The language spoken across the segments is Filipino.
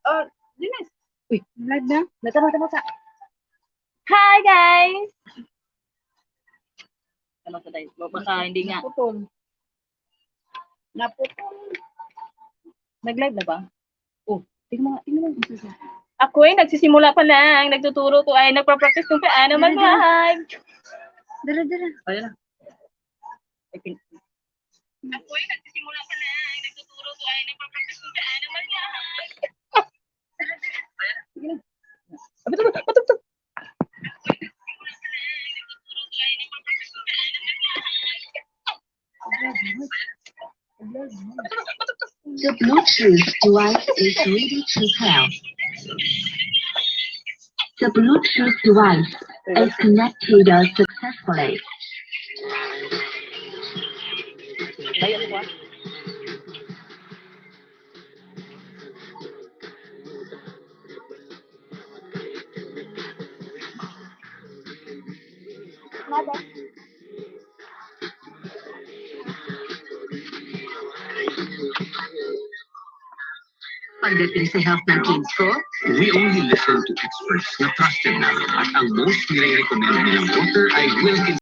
Oh, Dinis. Uy, live na. Mata. Hi, guys! Ano sa tayo? Baka hindi nga. Naputol. Nag-live na ba? Oh, tingnan mo. Ako ay nagsisimula pa lang. Nagtuturo ko ay nagpa-practice kung paano mag-live. Dara. Ayun na. Ako ay nagsisimula pa lang. Nagtuturo ko ay nagpa-practice kung paano mag-live. Sige na. Patugtog. The Bluetooth device is ready to pair. The Bluetooth device is connected successfully. Layo ko. Pagdating sa health ng kids ko, We only listen to experts na trusted namin at ang most nire-recommend nilang water ay Wilkins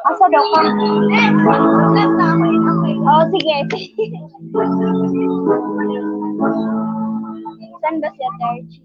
Asa daw ka? Oh, sige. Saan ba siya, Tarchi?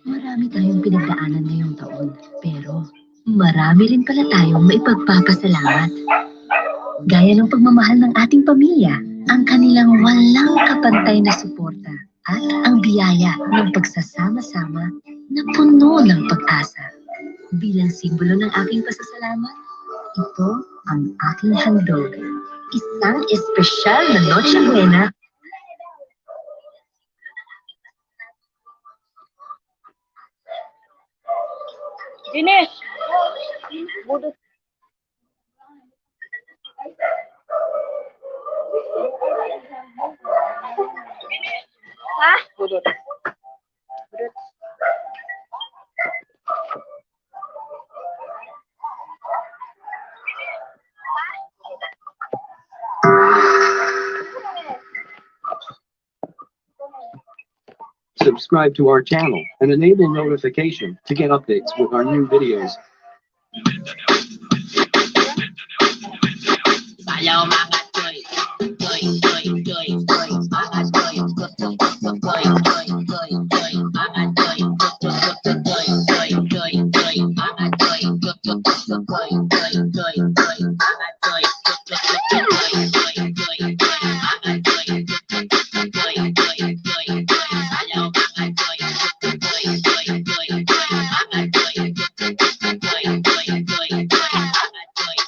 Marami tayong pinagdaanan ngayong taon, pero marami rin pala tayong maipagpapasalamat. Gaya ng pagmamahal ng ating pamilya, ang kanilang walang kapantay na suporta, at ang biyaya ng pagsasama-sama na puno ng pag-asa. Bilang simbolo ng aking pasasalamat, ito ang aking handog. Isang espesyal na Noche Buena. Ines! Budot. Ha? Budot. Budot. Subscribe to our channel and enable notification to get updates with our new videos. Sayaw mga choy, choy, choy, choy, choy, mga choy, choy, choy, choy, choy, choy, choy, mga choy, choy, choy, choy, choy, choy, mga choy, choy, choy, choy, choy, choy, choy, mga choy, choy, choy, choy, choy, choy, mga choy, choy, choy, choy, choy, sayaw mga choy, choy, choy, choy, choy, mga choy, choy, choy, choy, choy, mga choy.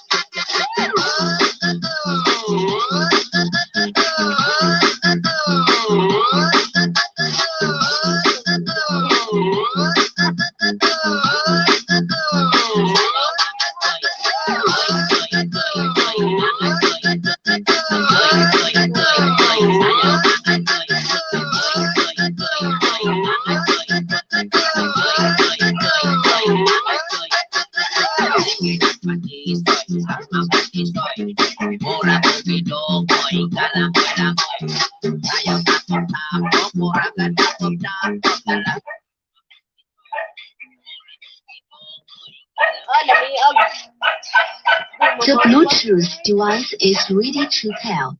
The Bluetooth device is ready to pair.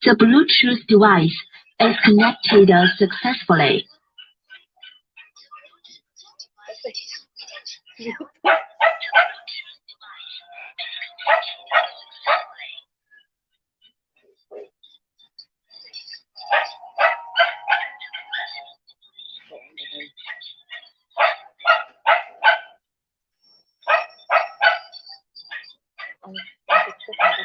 The Bluetooth device is connected successfully.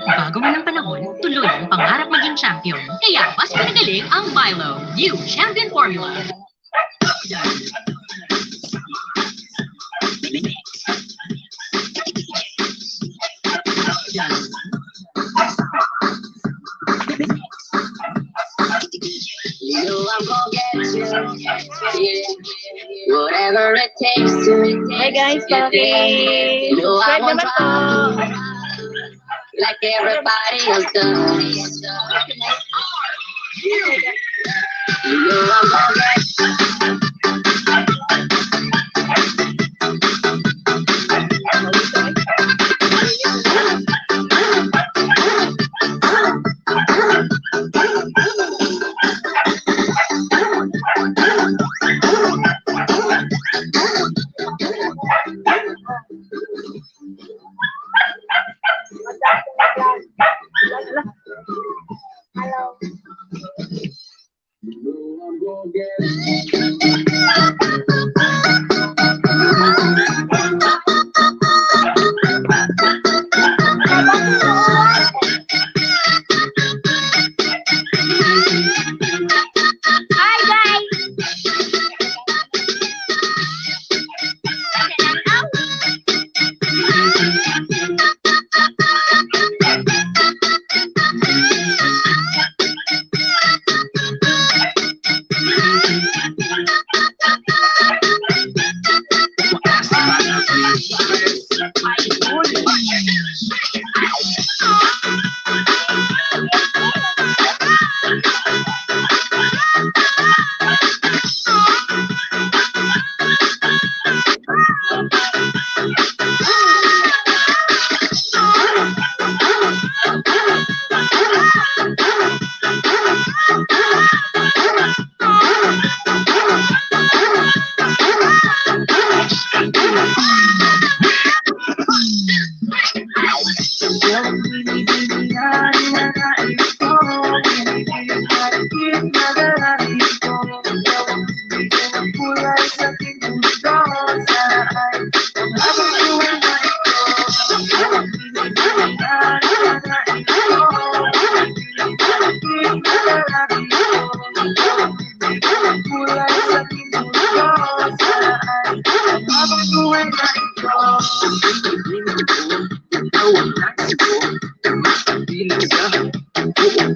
Bago man ang panahon, tuloy ang pangarap maging champion. Kaya mas pinagaling ang Milo, new champion formula. You know I'm gonna get you, yeah. Whatever it takes to Hey guys, get there. You know paki-subscribe I'm gonna naman po. try, like everybody else does. You know I'm gonna get you.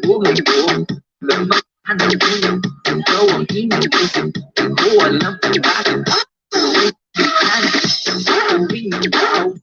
buhay ko. Lamahan ng ulo, ikaw ang iniisip. Di ko alam kung bakit. Uwing ikaw.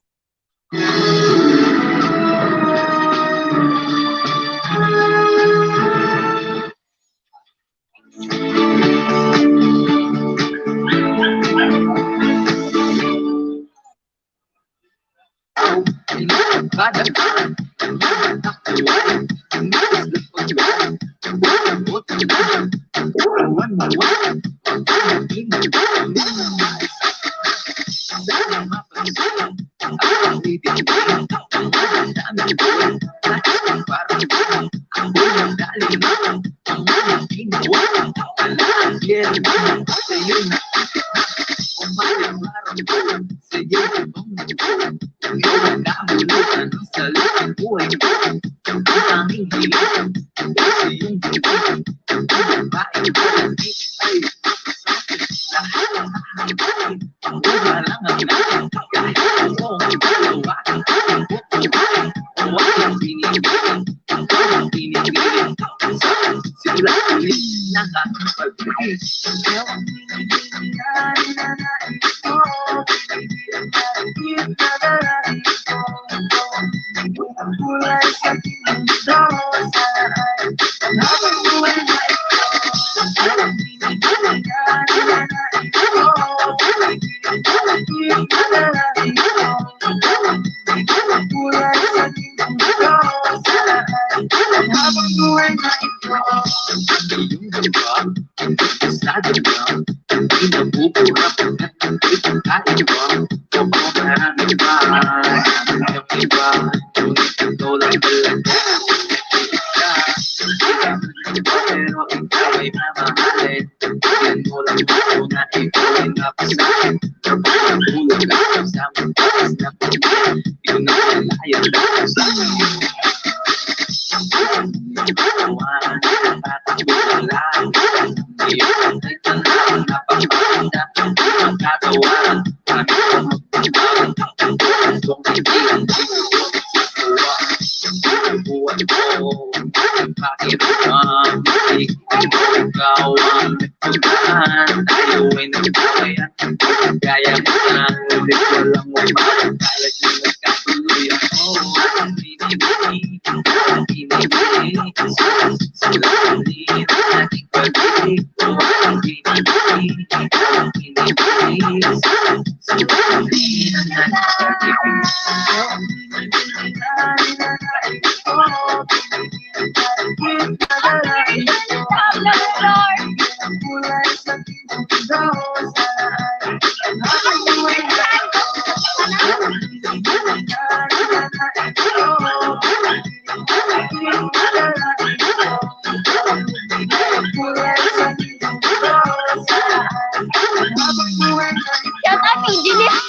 Shout out kay Jeanette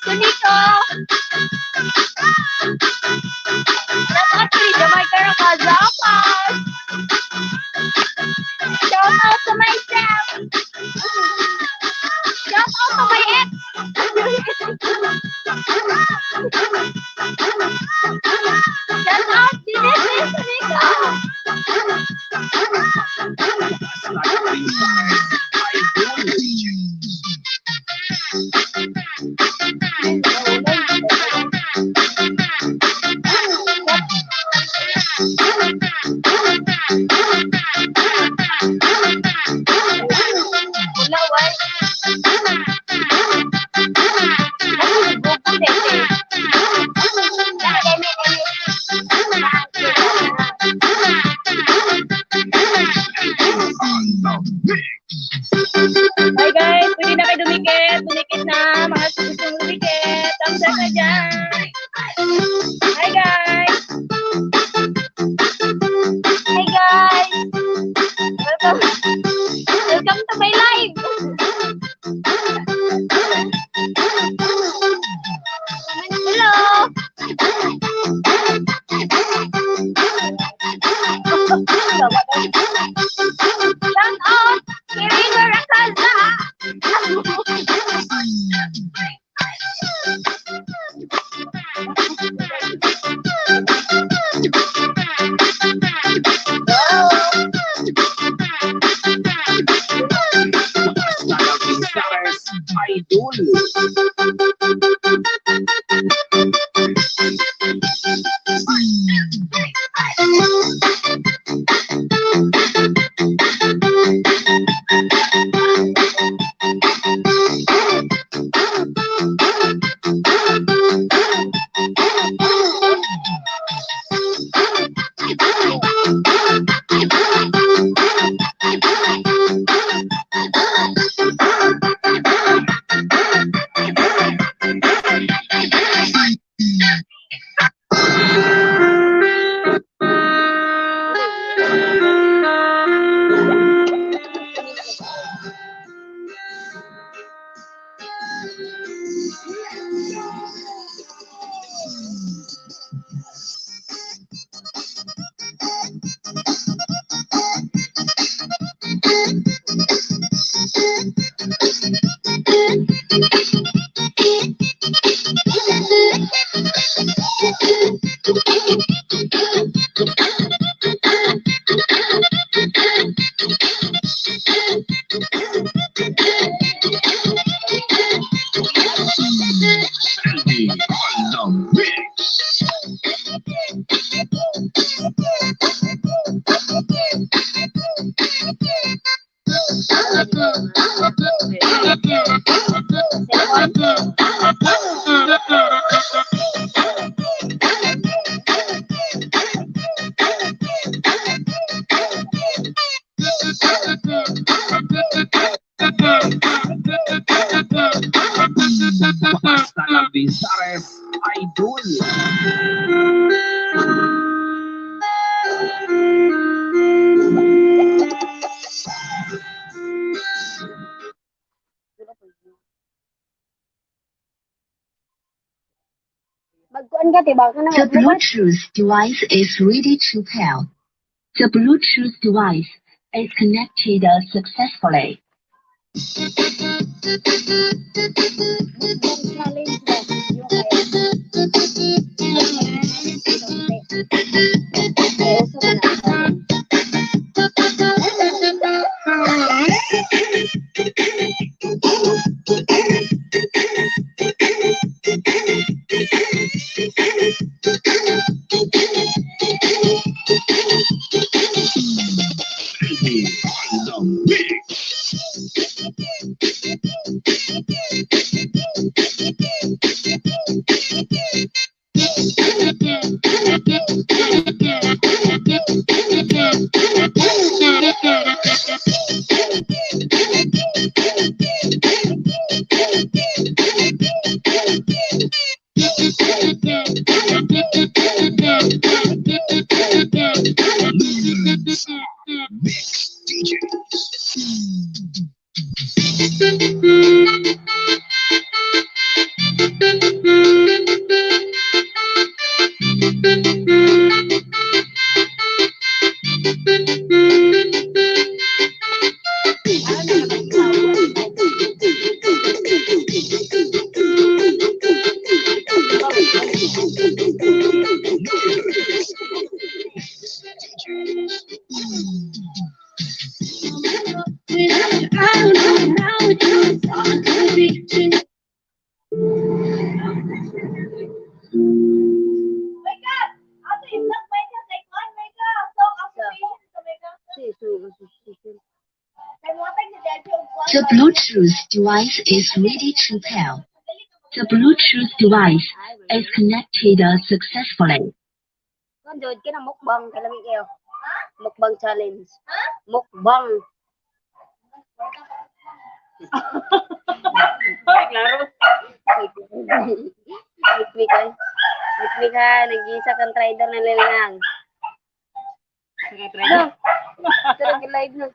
Sunico. Shout out kay Jamaica Rakazapas. Shout out to myself. Shout out to my ex. Shout out Jeanette Sunico. Hi guys, pwede na kayo dumikit. Dumikit na, mga susong dumikit. Thumbs up na dyan. Hi guys. Hey guys. Welcome to my live. Hello. Shout out Irina Rakaza. Basta lang Bizares Idol. Magkuan ka, tiba ka na. The Bluetooth device is ready to pair. The Bluetooth device is connected successfully. Challenge ba? Yung kaya. Uso ka na. The Bluetooth device is ready to pair. The Bluetooth device is connected successfully. Kan jod ka na mukbang kalami kayo. Mukbang challenge. Mukbang. Ay, klaro. Mikmi ka, nag-isa kang trader na lilang. Ito nag-live na.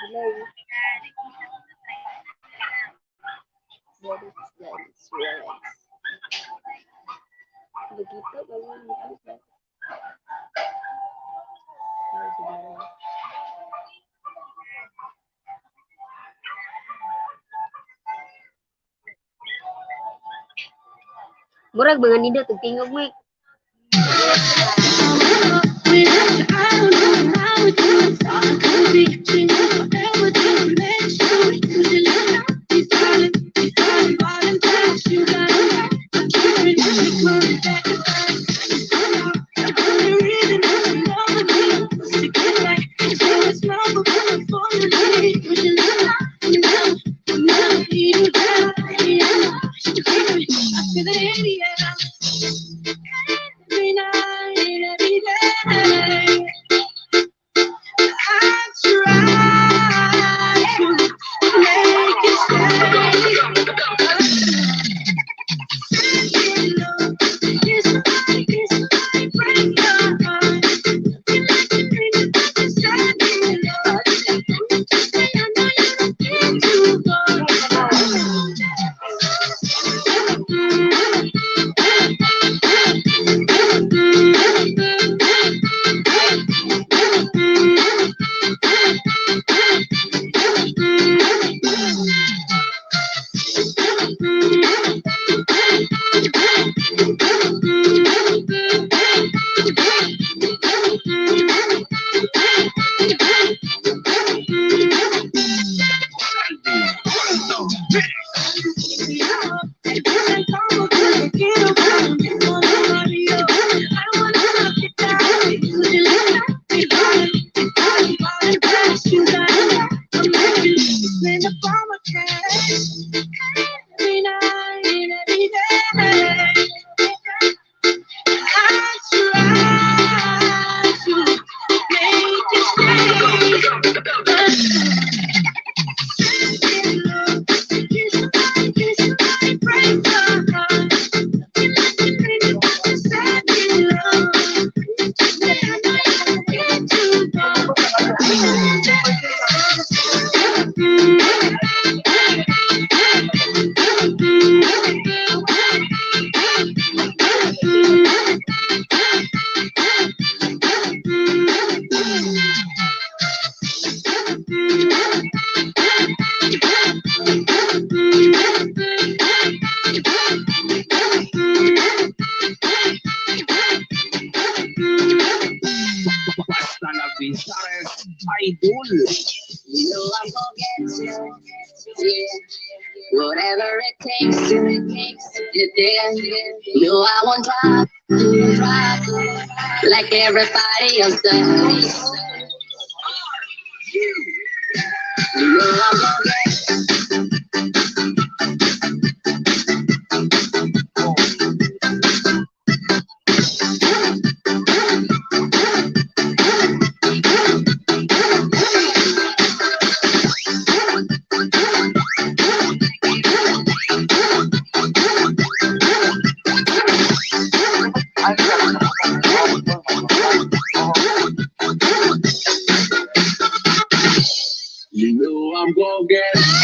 Live. Begitu baru begitu. Murag mga nido tingog mo. Try Visares Idol. You know I'm gonna get you. Yeah. Whatever it takes, yeah. You know I won't drop, like everybody else does. You know I'm gonna get You know I'm gonna get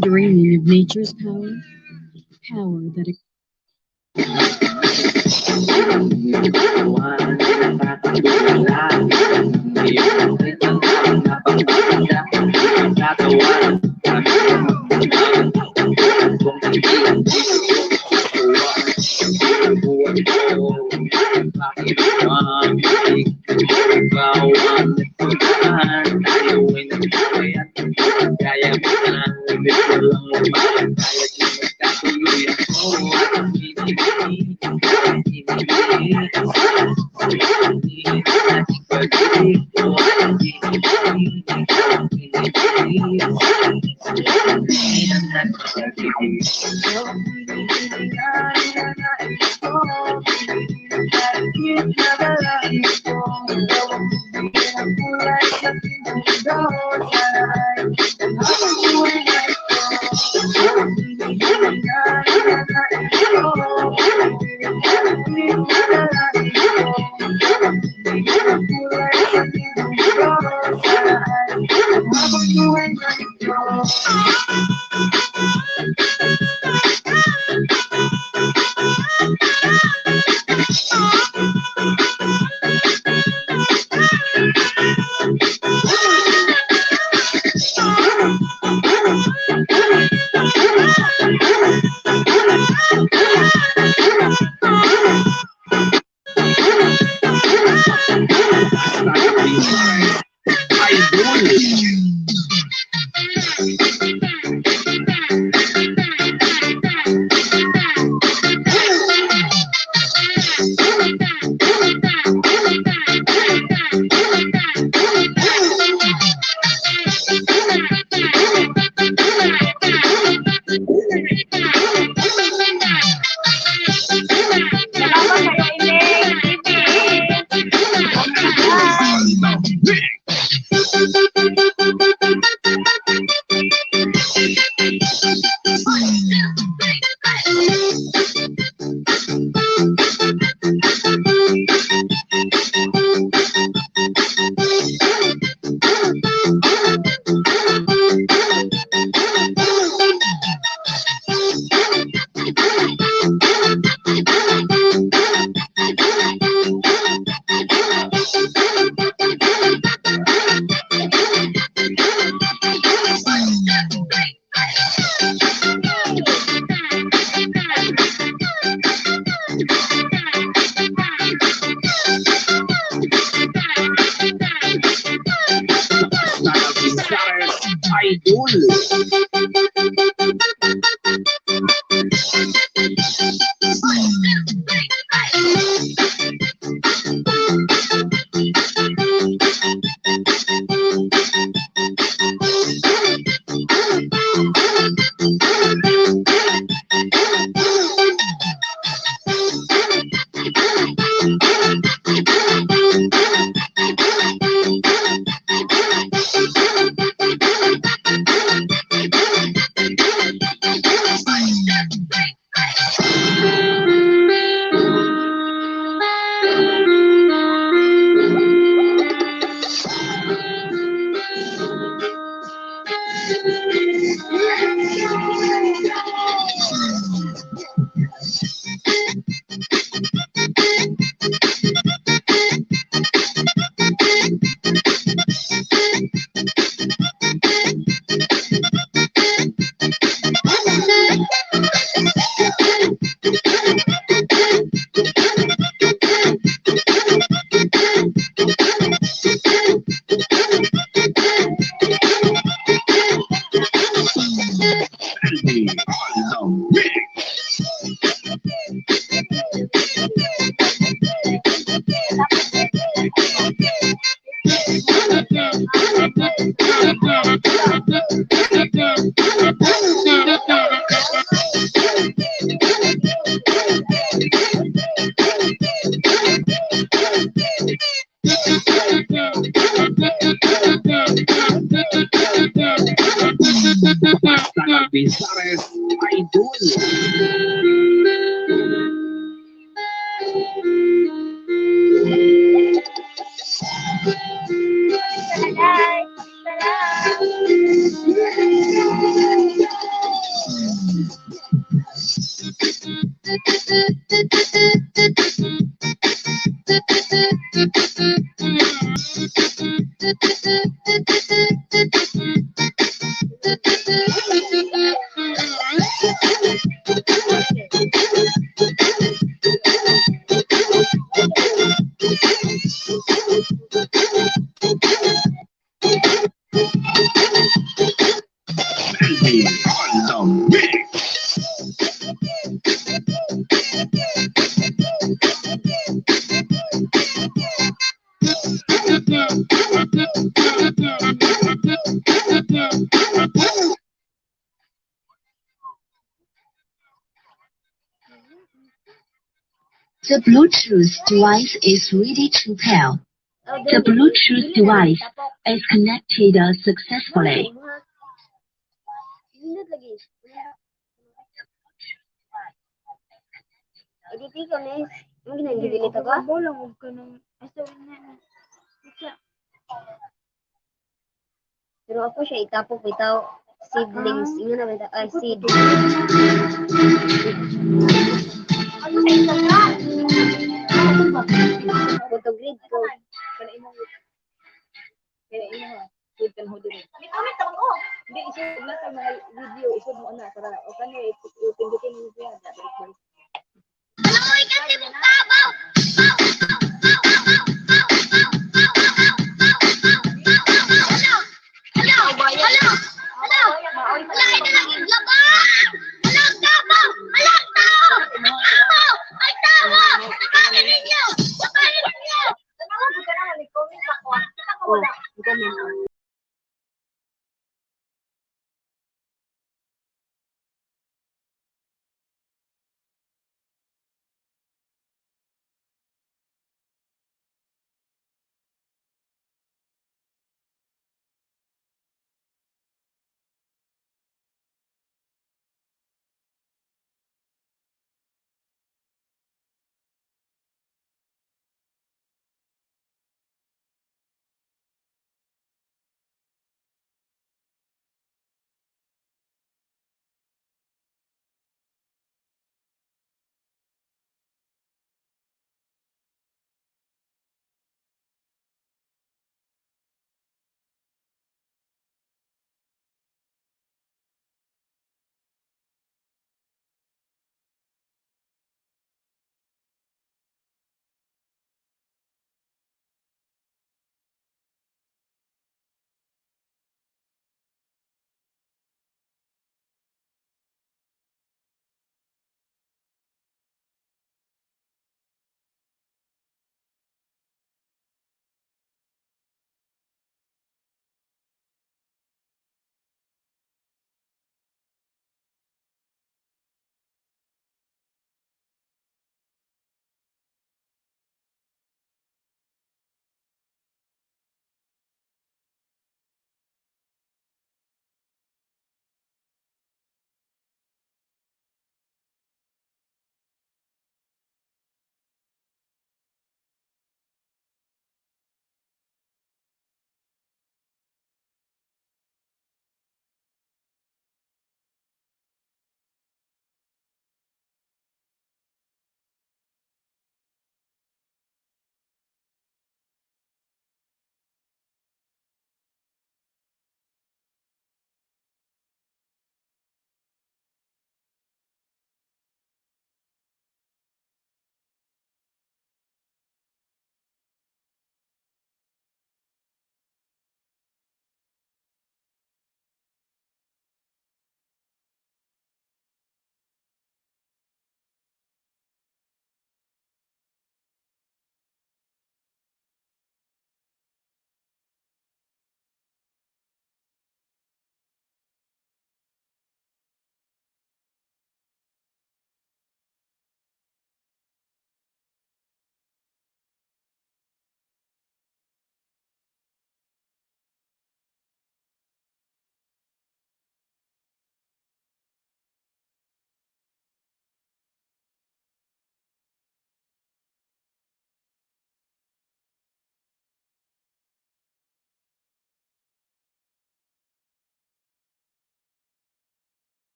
Dreaming of nature's power, power that Kahit walang laman, kahit na magkatuloy ako. Bizares Idol. The Bluetooth device is ready to pair. The Bluetooth device is connected successfully. Hindi lagi. Editi ko na is. Ang ginagalit ako? Bolang huwag ka nang asawin na. Pero ako siya itapok bitaw seedlings. Inyo na bitaw. Ay, seed. Photo grid ko. Kaya imo ha. Good kan ho dire. May comment ako ko. Hindi isod na sa mga video isod mo na para o kanyo ipindutin mo siya. Aloy kasi muktabaw!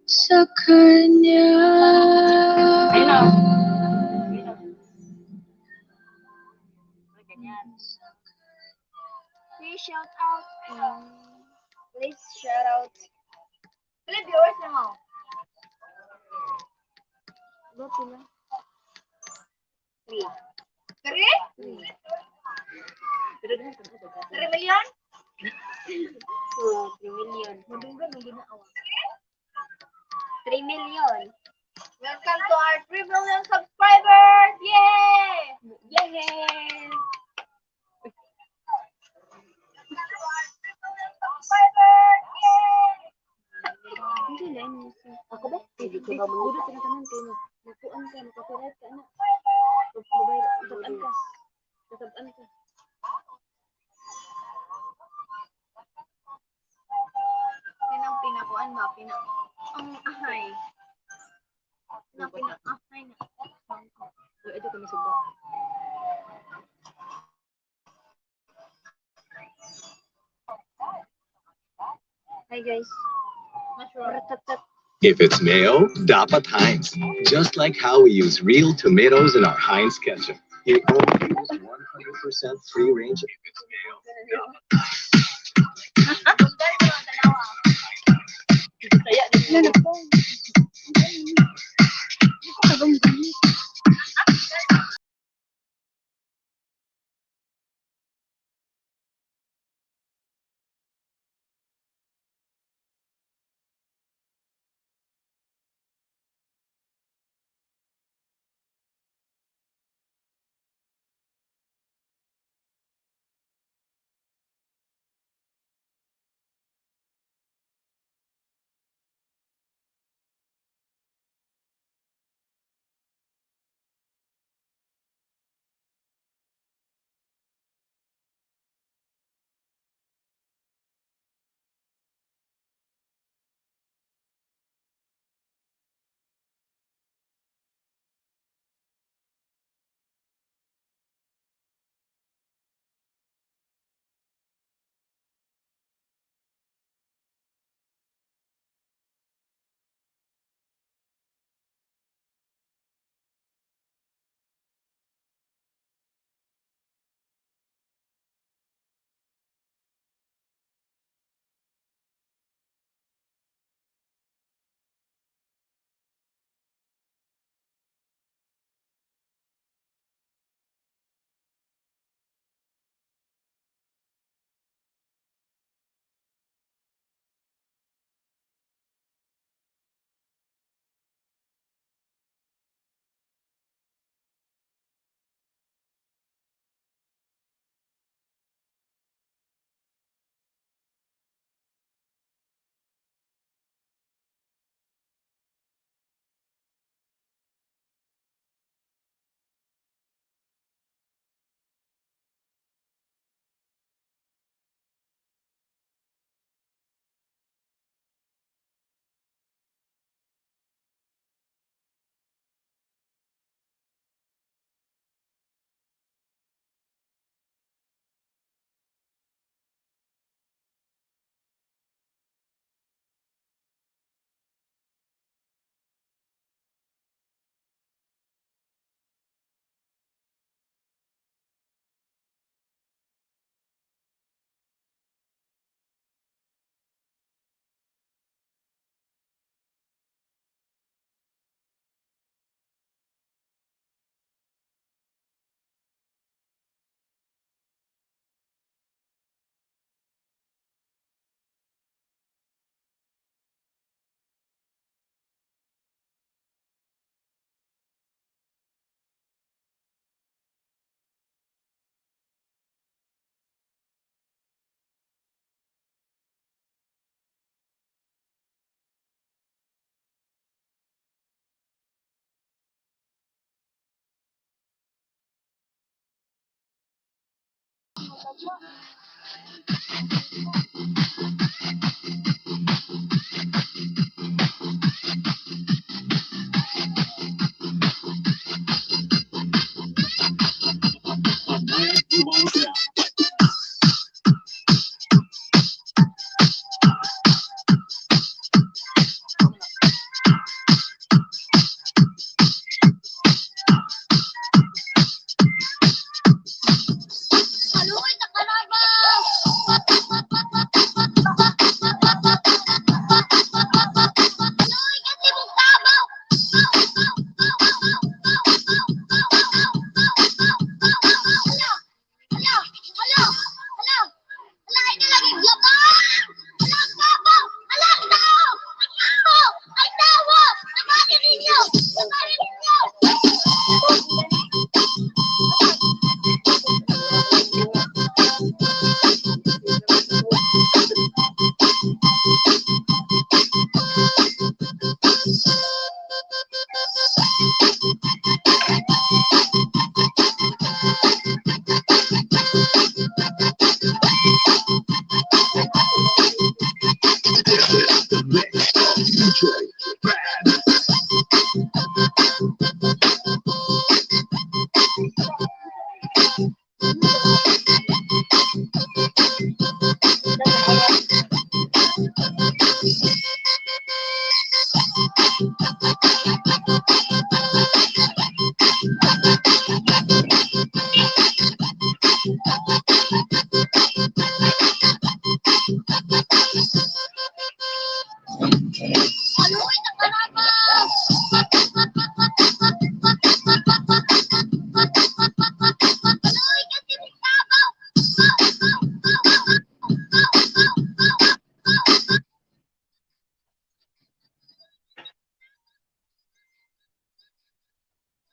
sa kanya. Ayun na. Please shout out. Please shout out. Please viewers na mo. Ba pila? 3. 3? 3 million? Oh, 3 million. Madunggan ang ginaawa. 3 million. Welcome to our 3 million subscribers! Yay! Yay! Hindi na yun. Ako ba? Hindi ko ba mo? Gudo tinatanan kayo. Nakuan ka, nakapirate ka na. Mabay, kasabaan ka. Kasabaan ka. Pinang pinakuan ba? Ang ahay. Pinang-ahay na. Ito kami subo. Hi guys. Ratatat. If it's mayo, dapat Heinz. Just like how we use real tomatoes in our Heinz ketchup. It only is 100% free range if it's mayo. Kaya,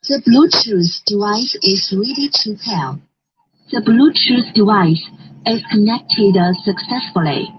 The Bluetooth device is ready to pair. The Bluetooth device is connected successfully.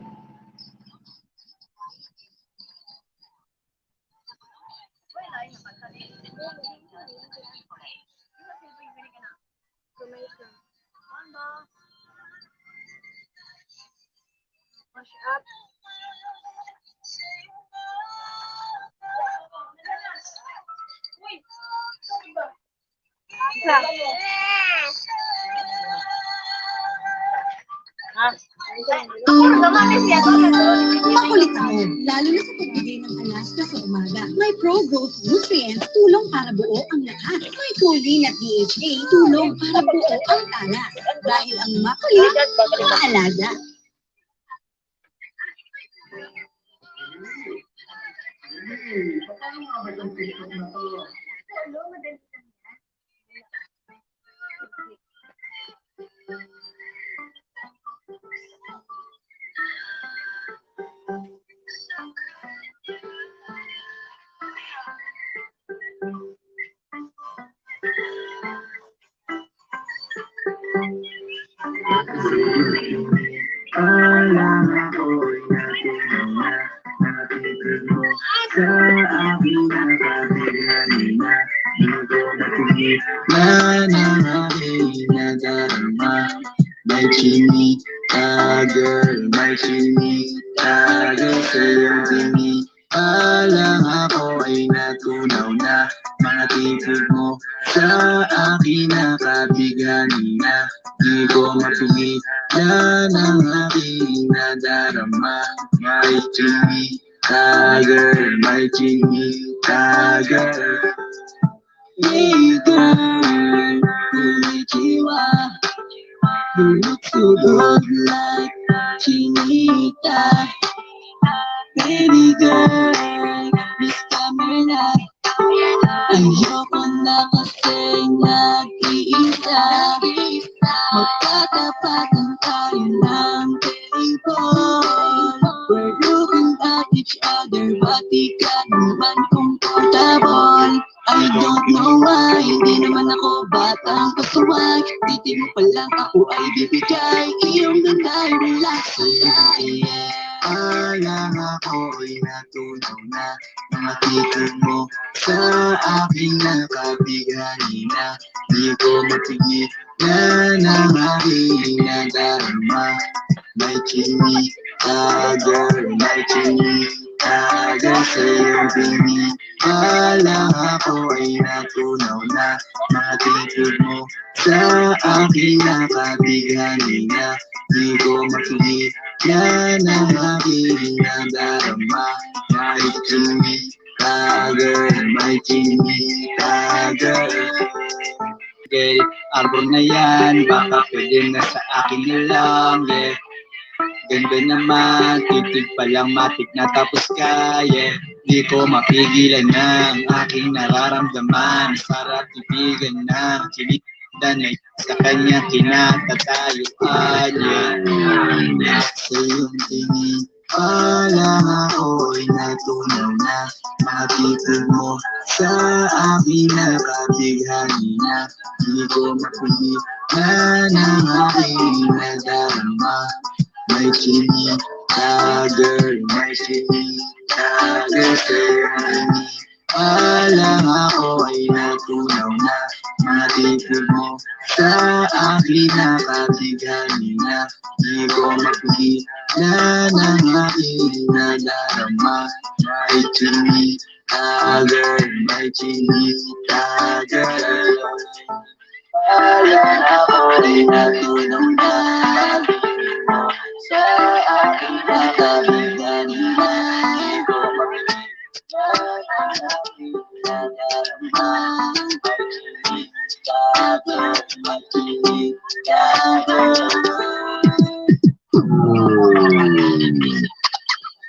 Makulit ako, lalo na sa pagbigay ng alaska sa umaga. May pro-growth nutrients, tulong para buo ang lahat. May choline at DHA, tulong para buo ang tala. Dahil ang makulit, maalaga. My chini, girl, my chini, girl, sa'yo dini. Alang ako ay natunaw na mga titig mo sa akin nakabigani na. Di ko mapigilan ang aking nadarama. My chini, girl, my chini, girl. Hey girl, konnichiwa. You look so good like Chinita. Baby girl, this summer na. Ayoko na kasi nag-iisa. Magtatapatan tayo ng table. We're looking at each other, but di ka naman comfortable. I don't know why, hindi naman ako batang pasuway. Titi mo pa lang ako ay bibigay. Iyong ganda ay relax lang. Alang ako ay natunaw na mga titig mo sa aking nakabigani na. Di ko mapigilan ang aking nadarama. My chini, girl, my chini, girl, sa'yo bini. Alang ako ay natunaw na mga titig mo sa aking nakabigani na. Di ko mapigilan ang aking nadarama. My chini, girl, my chini, girl. Okay, album na yan, baka pwede na sa akin na lang, yeah. Ganda naman, titig pa lang matik na tapos ka, yeah. Di ko mapigilan ng aking nararamdaman. Sarap ibigan ng chinita na sa kanya kinatatayuan, yeah. Sa iyong tingin, alang ako ay natunaw na mga titig mo sa aking nakabighani na. Di ko mapigilan ang aking nadarama. My chini, girl, my chini, girl, sa'yo bini. Alang ako ay natunaw na mga titig mo sa aking nakabighani na. Di ko mapigilan ang aking nadarama. My chini, girl, my chini, girl. Alang ako ay natunaw na sa aking nakabigani na. Di ko mapigilan ang aking nadarama. My chini, girl.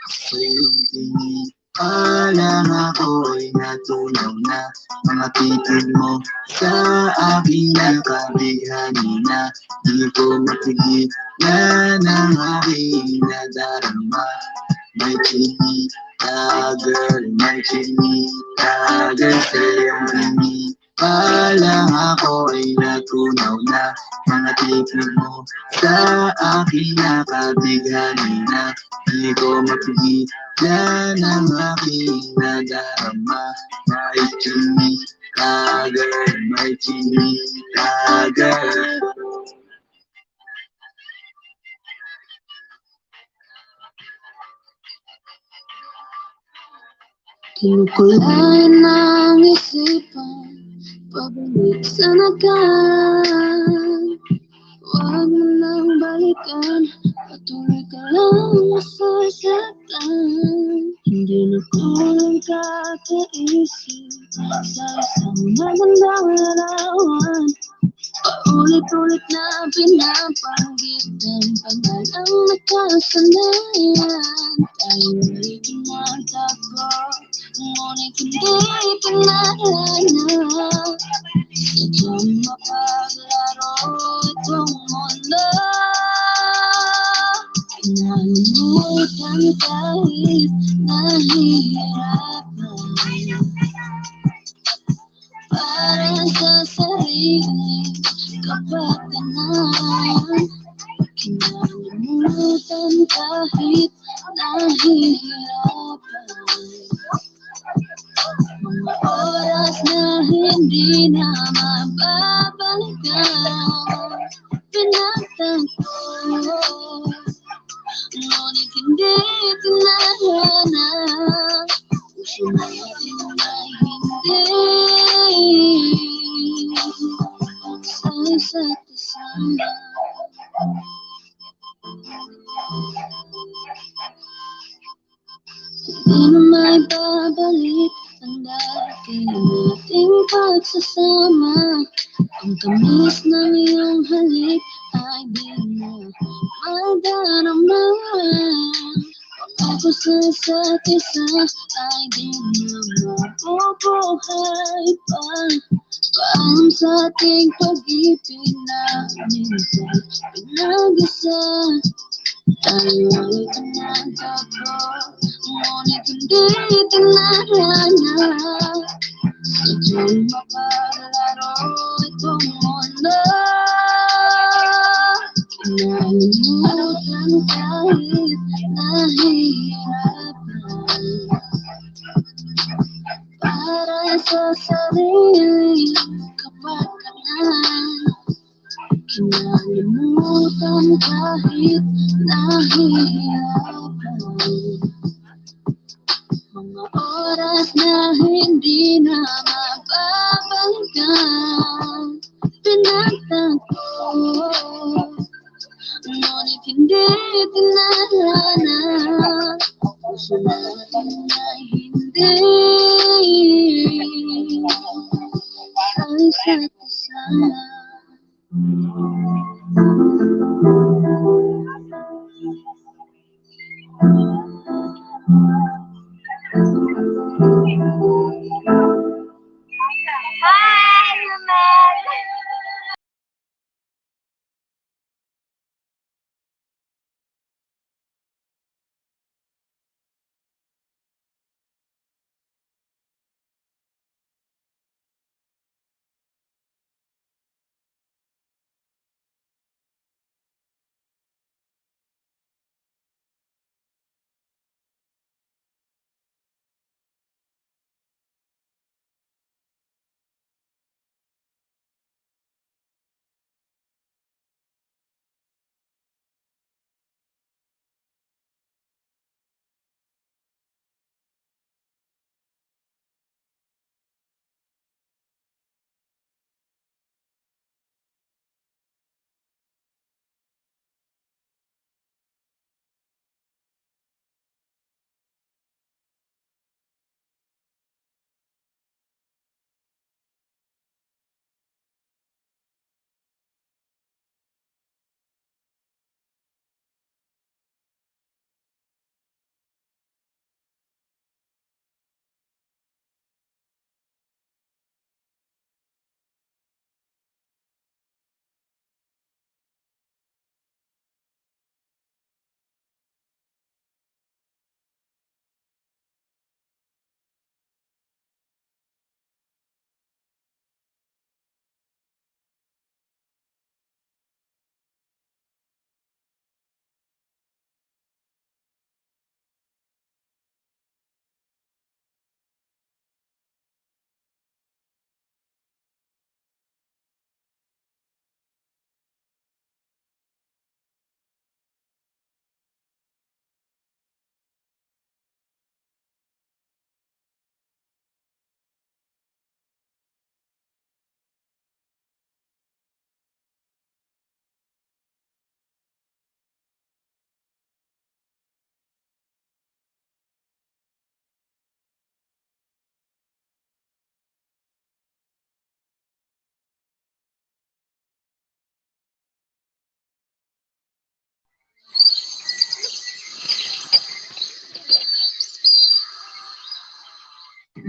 Sa iyong tingin, alang ako ay natunaw na mga titig mo sa aking nakabighani na. Di ko mapigilan ang aking nadarama. My chini, girl, my chini, girl, sa'yo bini. Palang ako ay natunaw na mga tingin mo sa aking nakabighani na di ko mapigilan ang aking nadarama. May chimikagal, may chimikagal. Kinukulay ng isipan, pabalik sa nagaan. Huwag mo nang balikan, patuloy ka lang masasaktan. Hindi na kulang kakaisip sa isang magandang larawan. Paulit-ulit na pinapanggit ang pangalang nakasanayan. Tayo ay tumatakbo, ngunit hindi pinalala. Sadyang mapaglaro itong mundo. Pinalimutan kahit nahihirapan. Para sa sarili kapakanan. Kinalimutan kahit nahihirapan. Mga oras na hindi na mababalikan. Pinagtanto, ngunit hindi tinahana. Puso natin ay hindi sa isa't isa. Hindi na may babalik ang dati nating pagsasama. Ang tamis ng iyong halik ay di na madarama. Ako sa isa't isa ay di na mabubuhay pa. Paalam sa ating pag-ibig na minsan pinag-isa. Tayo ay tumatakbo, ngunit hindi tinahana. Sadyang mapaglaro itong mundo. Kinalimutan kahit nahihirapan. Para sa sarili kapakanan. Kinalimutan kahit nahihirapan. Mga oras na hindi na mababalikan. Pinagtanto, ngunit hindi tinahana. Puso natin ay hindi sa isa't isa.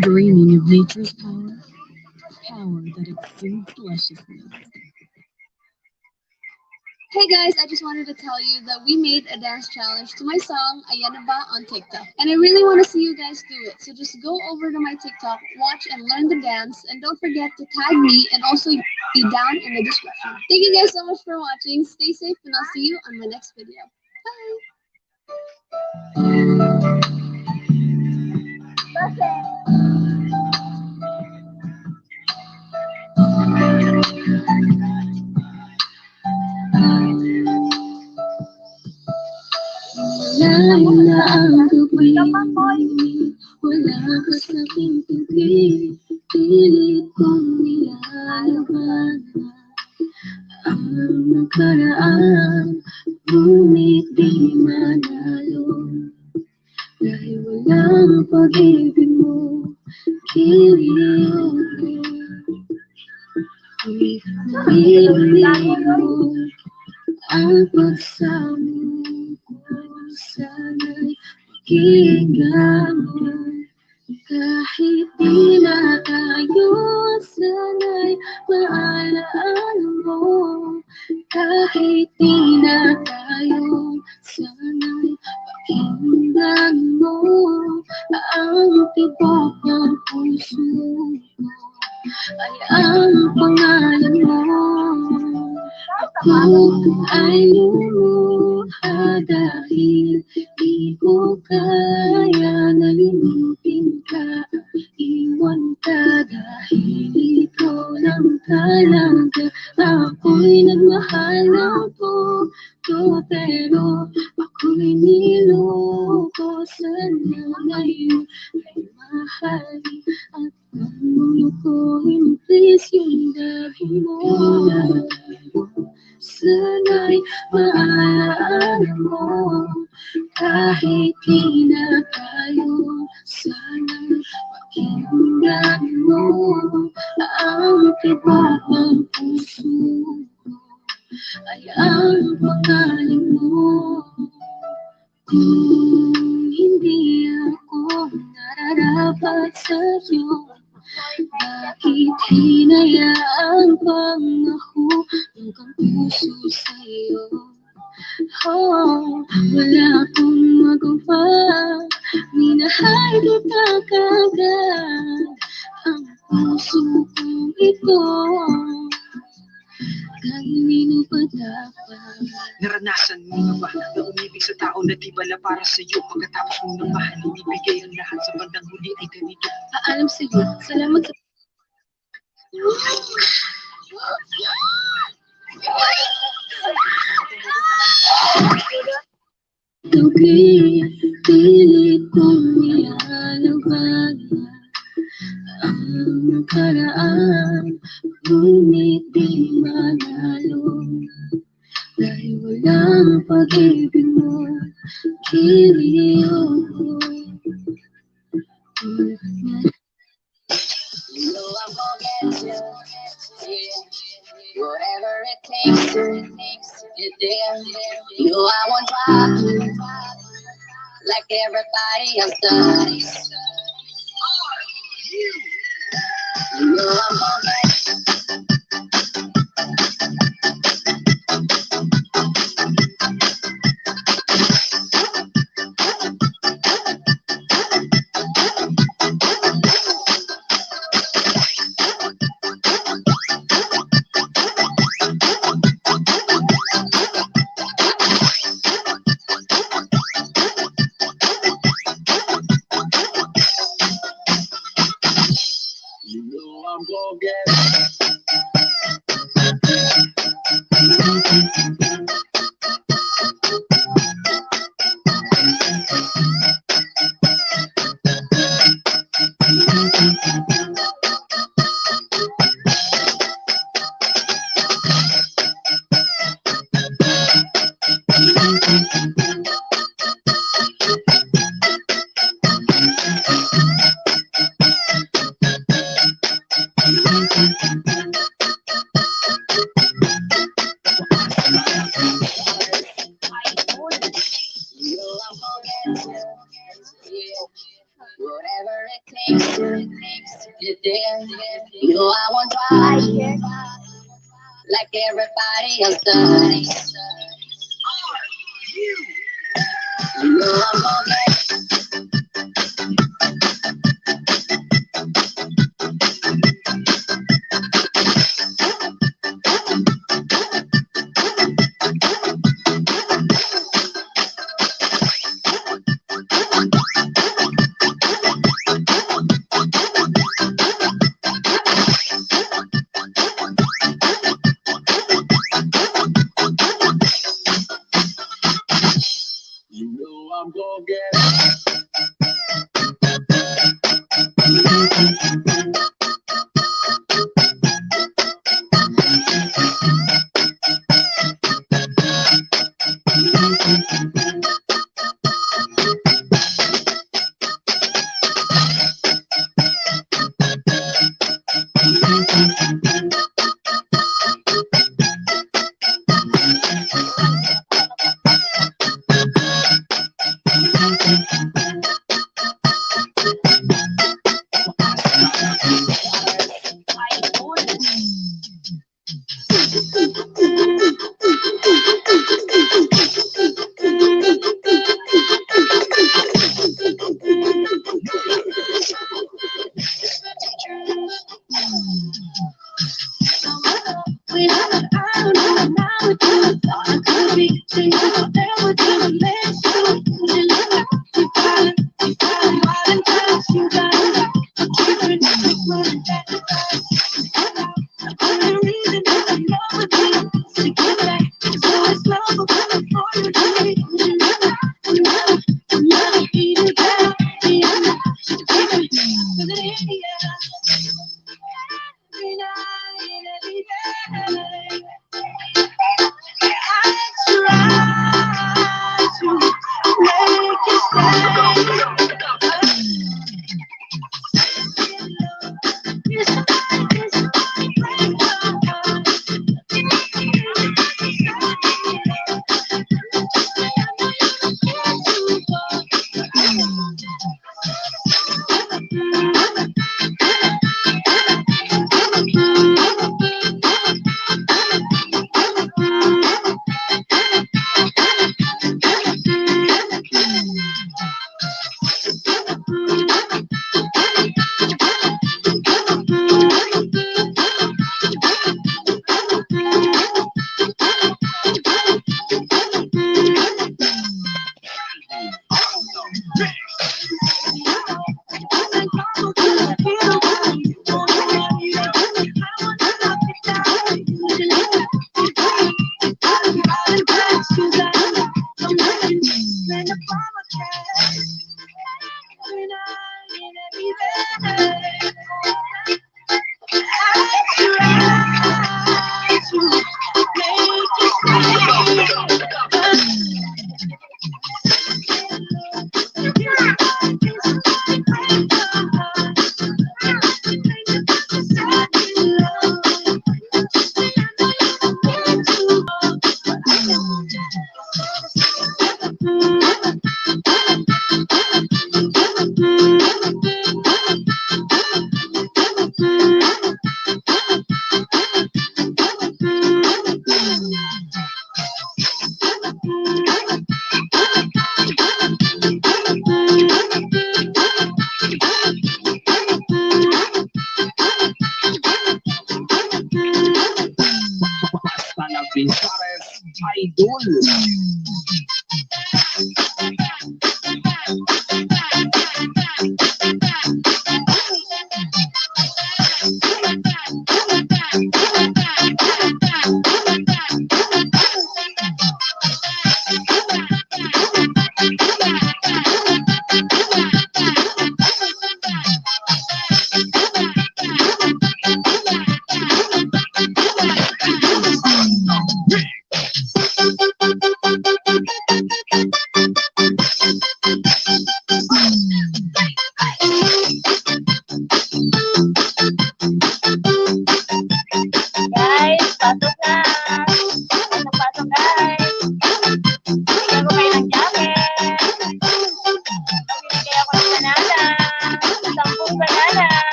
Dreaming of nature's power, power that exudes lusciousness. Hey guys, I just wanted to tell you that we made a dance challenge to my song Ayanaba on TikTok. And I really want to see you guys do it. So just go over to my TikTok, watch and learn the dance, and don't forget to tag me and also be down in the description. Thank you guys so much for watching. Stay safe and I'll see you on my next video. Layo na ang gabi, wala ka sa aking tugi, pilit kong nilalaban ang nakaraan, ngunit di manalo. Dahil walang pag-ibig mo, kiliw ko. Nililiw mo ang pagsamo ko, sana'y pakinggan mo. Kahit di na tayo, sana'y maalala mo. Kahit di na tayo, sana'y pakinggan mo. Ang tibok ng puso ko ay ang pangalan mo. Ako ay lumuha dahil di ko kaya nalimutin ka. Iwan ka dahil ikaw lang talaga. Ako'y nagmahal ng todo, pero ako'y niloko. Sana ngayon ay mahalin at mamunukohin. Please yung dahi mo. Sana'y maalala mo. Kahit di na tayo, sana'y pakinggan mo. Ang tibok ng puso ko ay ang pangalan mo. Kung hindi ako nararapat sa'yo, bakit hinayaan pang mahulog ang puso sa'yo? Oh, wala akong magawa, minahal kita kagad. Ang puso kong ito, kanino pa dapat? Naranasan mo na ba na umibig sa tao na di bala para sa'yo? Pagkatapos mong namahan, ibibigay ang lahat sa bandang huli ay ganito. Paalam sa'yo, salamat sa... Tugi, pilit kong nilalaban ang nakaraan, ngunit di manalo. Dahil walang pag-ibig mo, kiliw ko. You know I'm gonna get you, yeah. Whatever it takes to get there. You know I won't drop you like everybody else does. You know I'm gonna get you. You know I want to like everybody else does. You know I'm gonna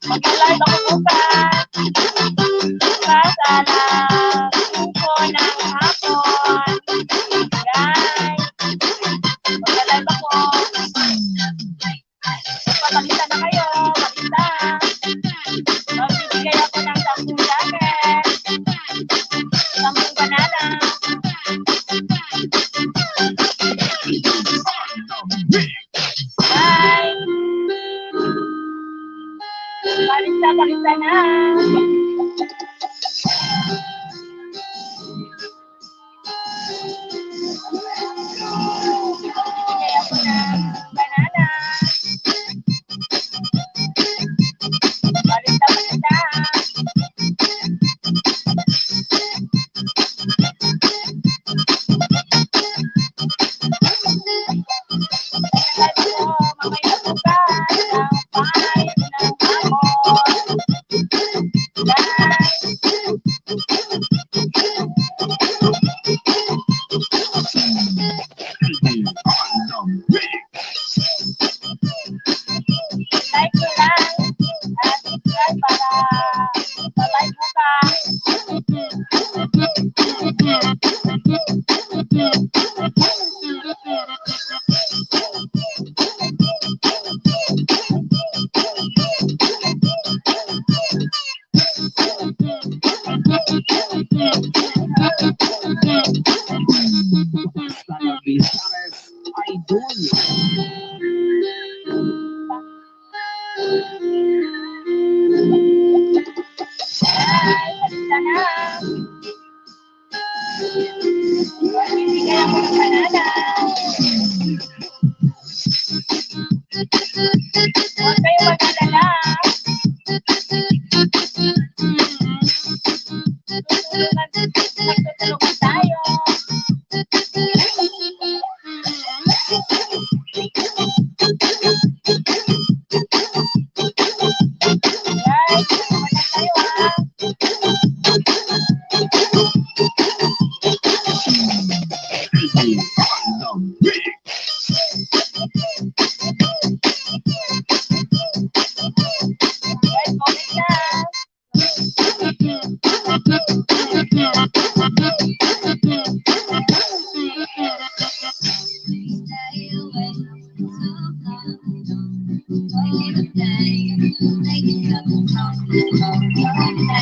Mag-live ako bukas. Bukas alas 5 ng hapon. Guys. Mag-live ako. Patakita na kayo. Pakita. Magbibigay ako ng 10 jacket. 10 banana. Bye! Pakita na. Bigay ako ng banana. Pakita. Mamaya bukas ang 5 ng hapon. Like ko lang at subscribe para sa-like bukas. Pakita na. Magbibigay ako ng banana. Huwag kayo mag-alala. Nagtutulungan tayo. Guys, tulungan tayo Guys, comment na.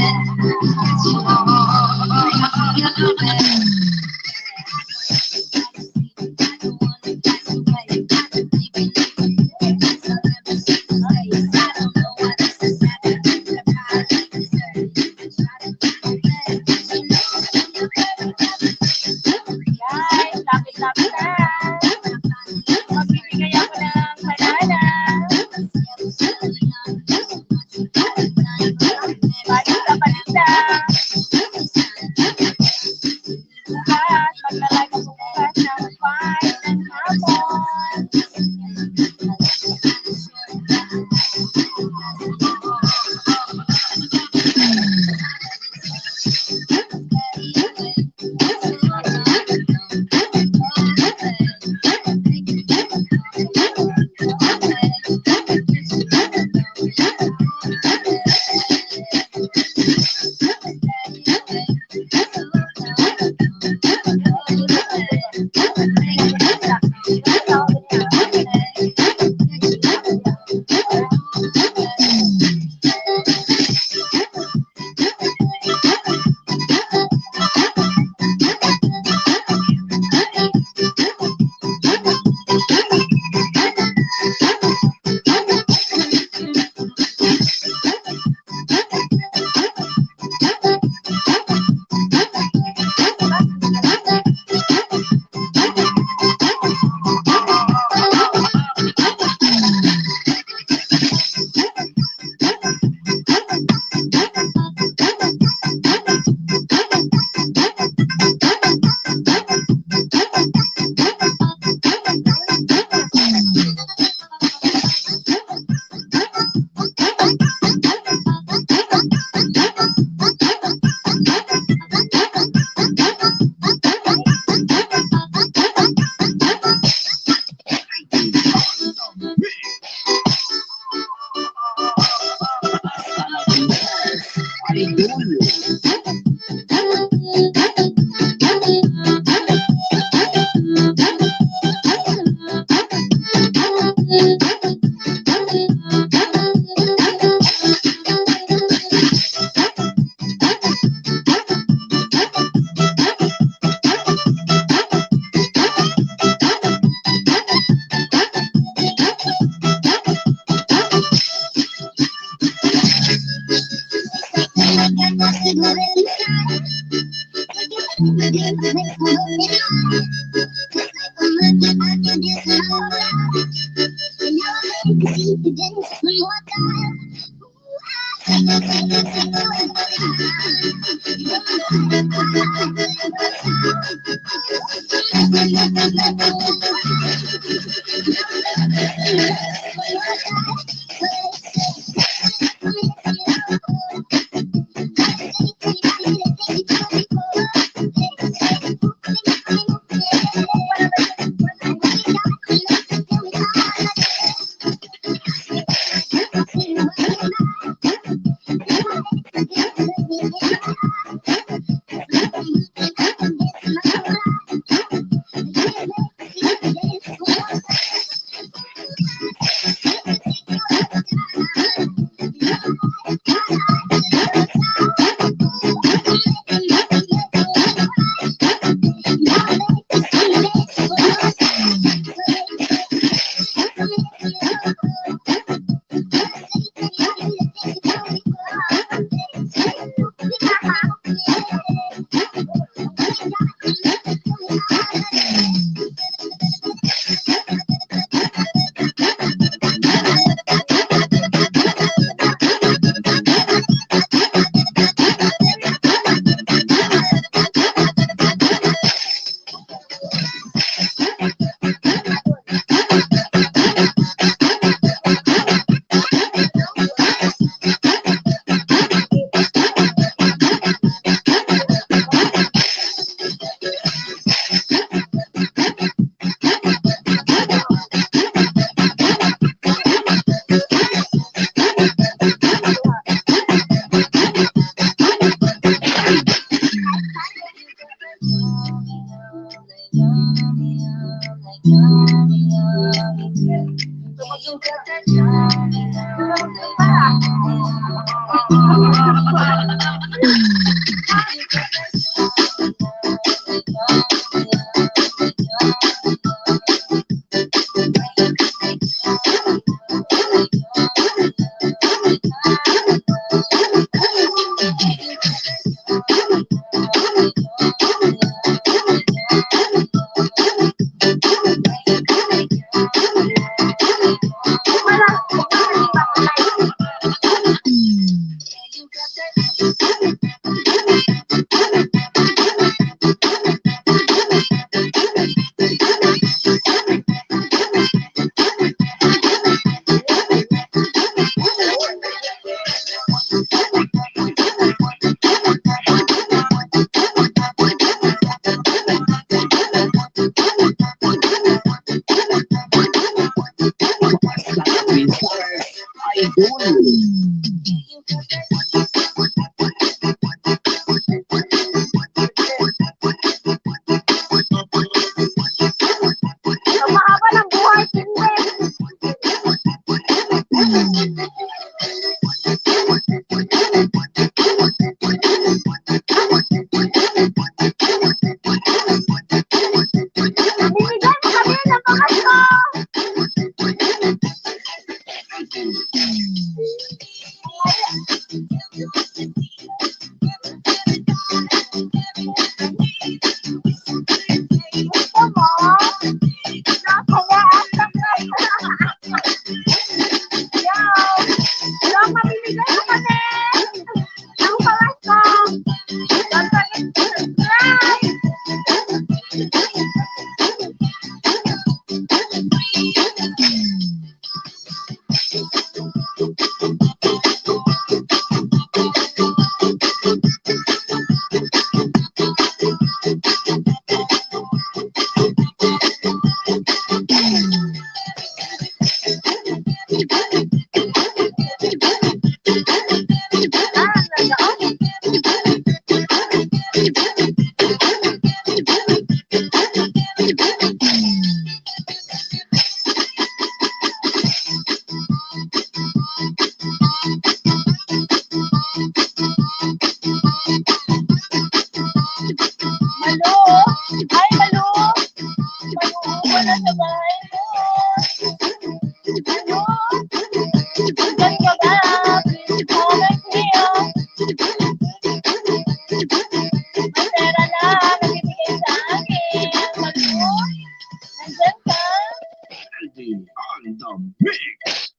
on the mix.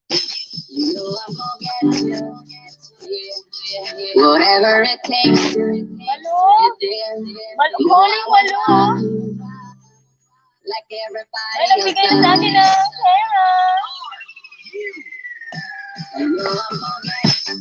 You know I'm gonna get you. Whatever it takes. Like everybody else nagbigay na sa akin ng pera. You know I'm gonna get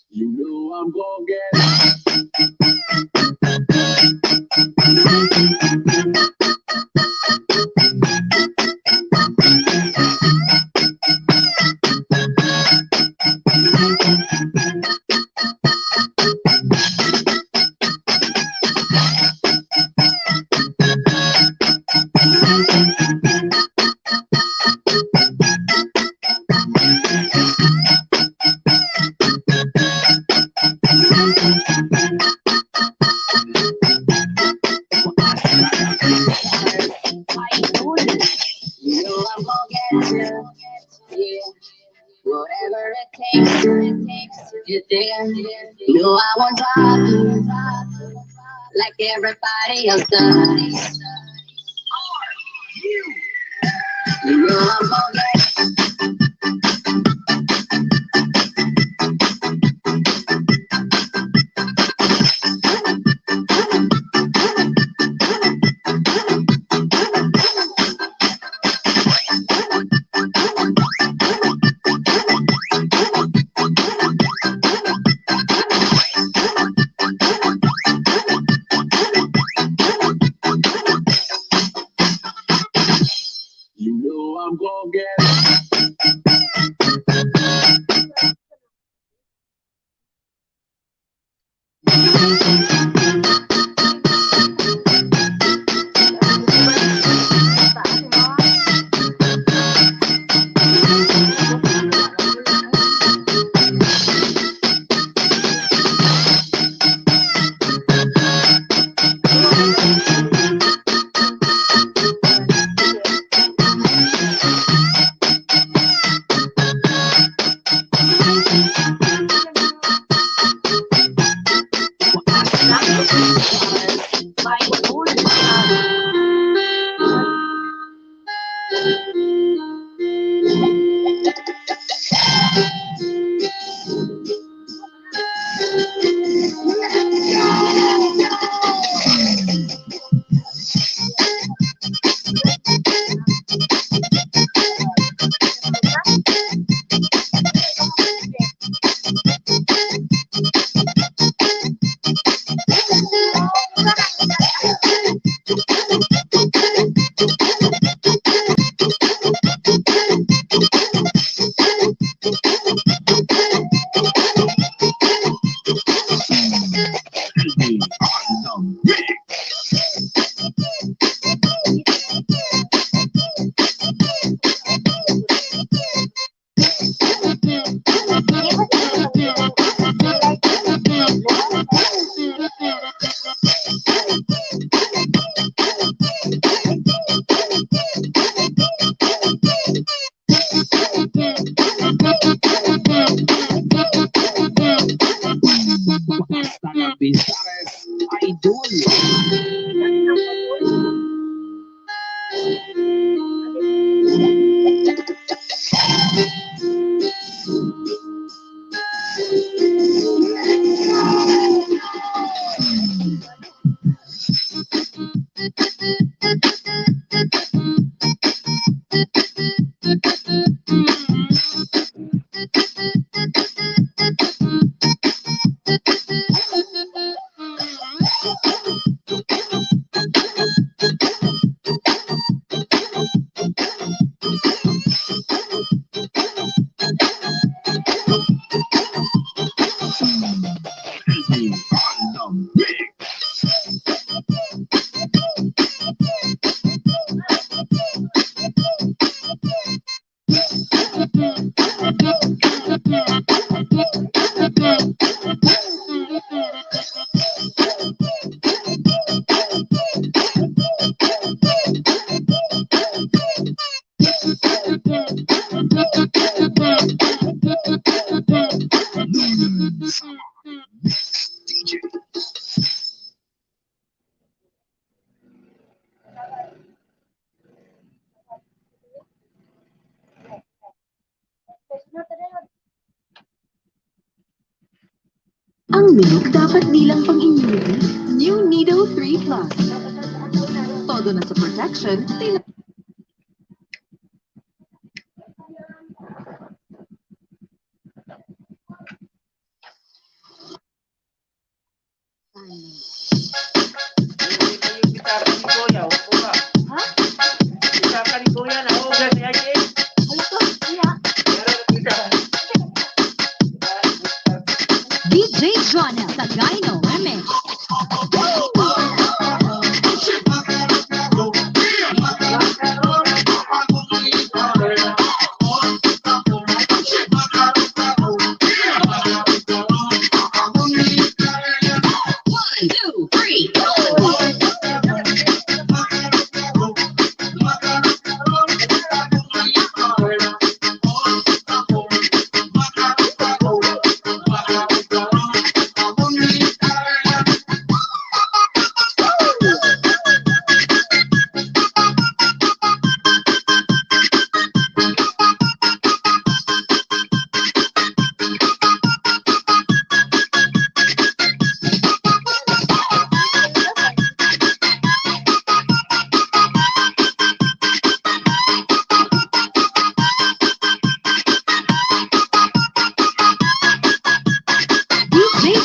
You know I'm gonna get You know I'm gonna get you. Yeah. Whatever it takes. You know I won't drop you like everybody else does. You know I'm gonna get You know I'm gonna get Ang milk dapat di lang pang-immunity. New Nido 3 Plus. Todo na sa protection. DJ Jonel Tagaino Remix.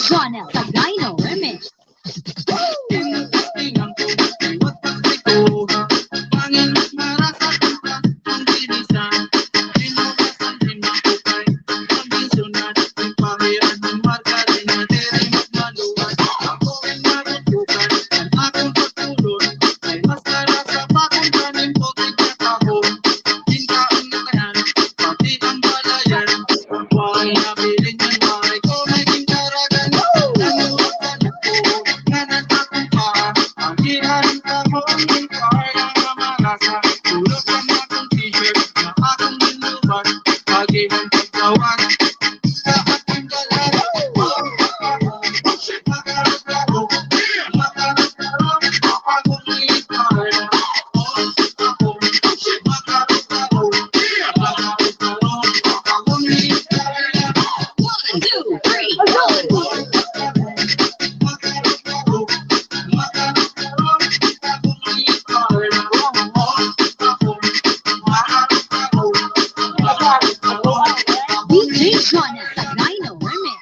Jonel Tagaino Remix. DJ Jonel Tagaino Remix.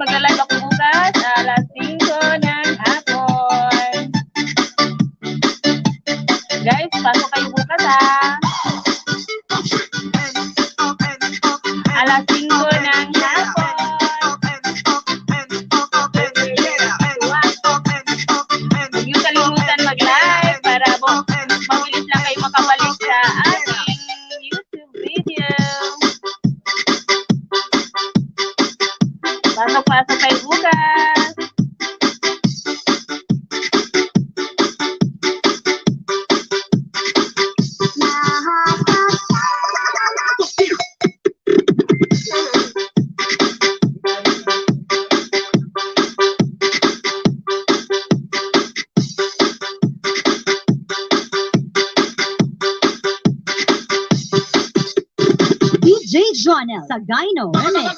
magla-live ako bukas, alas 5 ng hapon. Guys, pasok kayo bukas ha. Alas 5 ng hapon. Huwag niyo kalimutan mag-live para mabilis lang kayo makabalik sa ating YouTube video. Pasok kayo bukas. DJ Jonel sa Gyno Remix.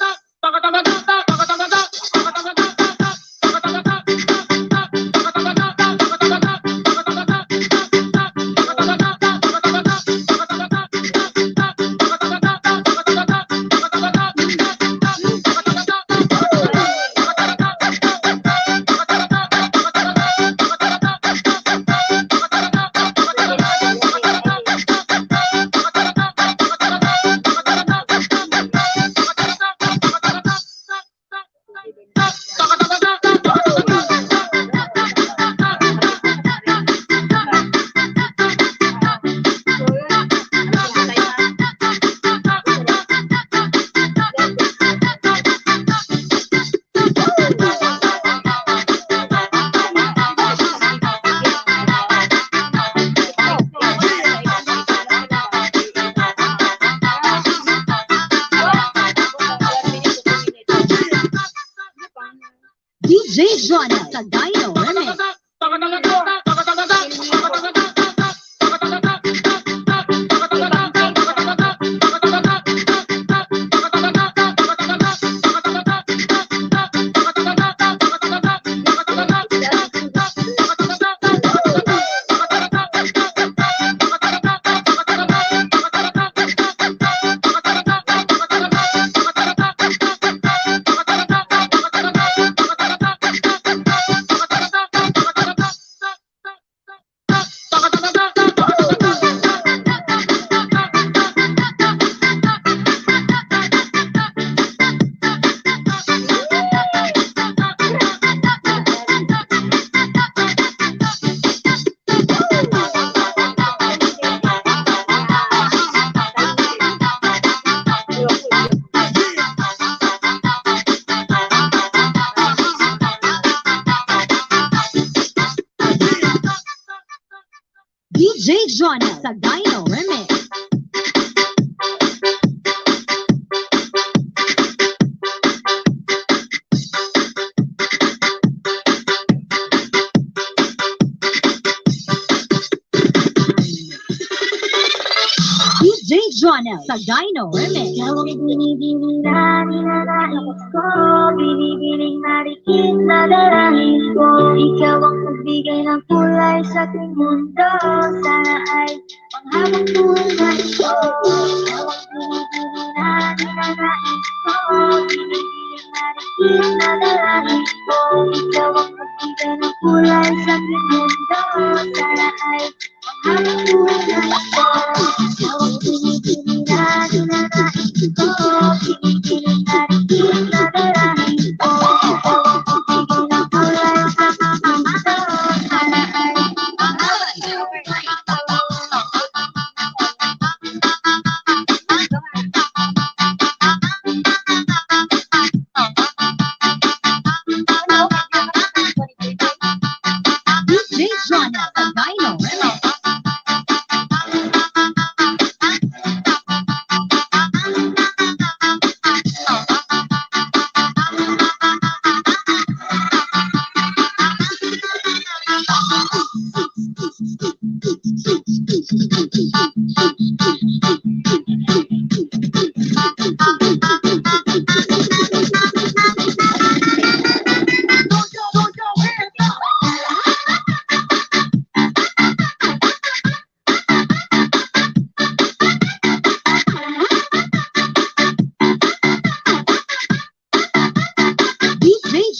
DJ Jonel sa Gyno Remix. DJ Jonel sa Gyno Remix. DJ Jonel sa Gyno Remix. Ikaw ang binibinira, ninanais ko, binibining marikit na dalangin ko. Ikaw ang magbigay ng kulay sa ating mundo, sana ay panghabang buhay na ito. Ikaw ang binibinira, ninanais ko, binibining marikit na dalangin ko. Ikaw ang magbigay ng kulay sa ating mundo, sana ay panghabang buhay na ito. Ikaw ang binibinira, ninanais ko, binibining marikit na dalangin ko. Ikaw ang magbigay ng kulay sa ating mundo, sana ay panghabang buhay na ito. DJ Jonel sa Gyno Remix.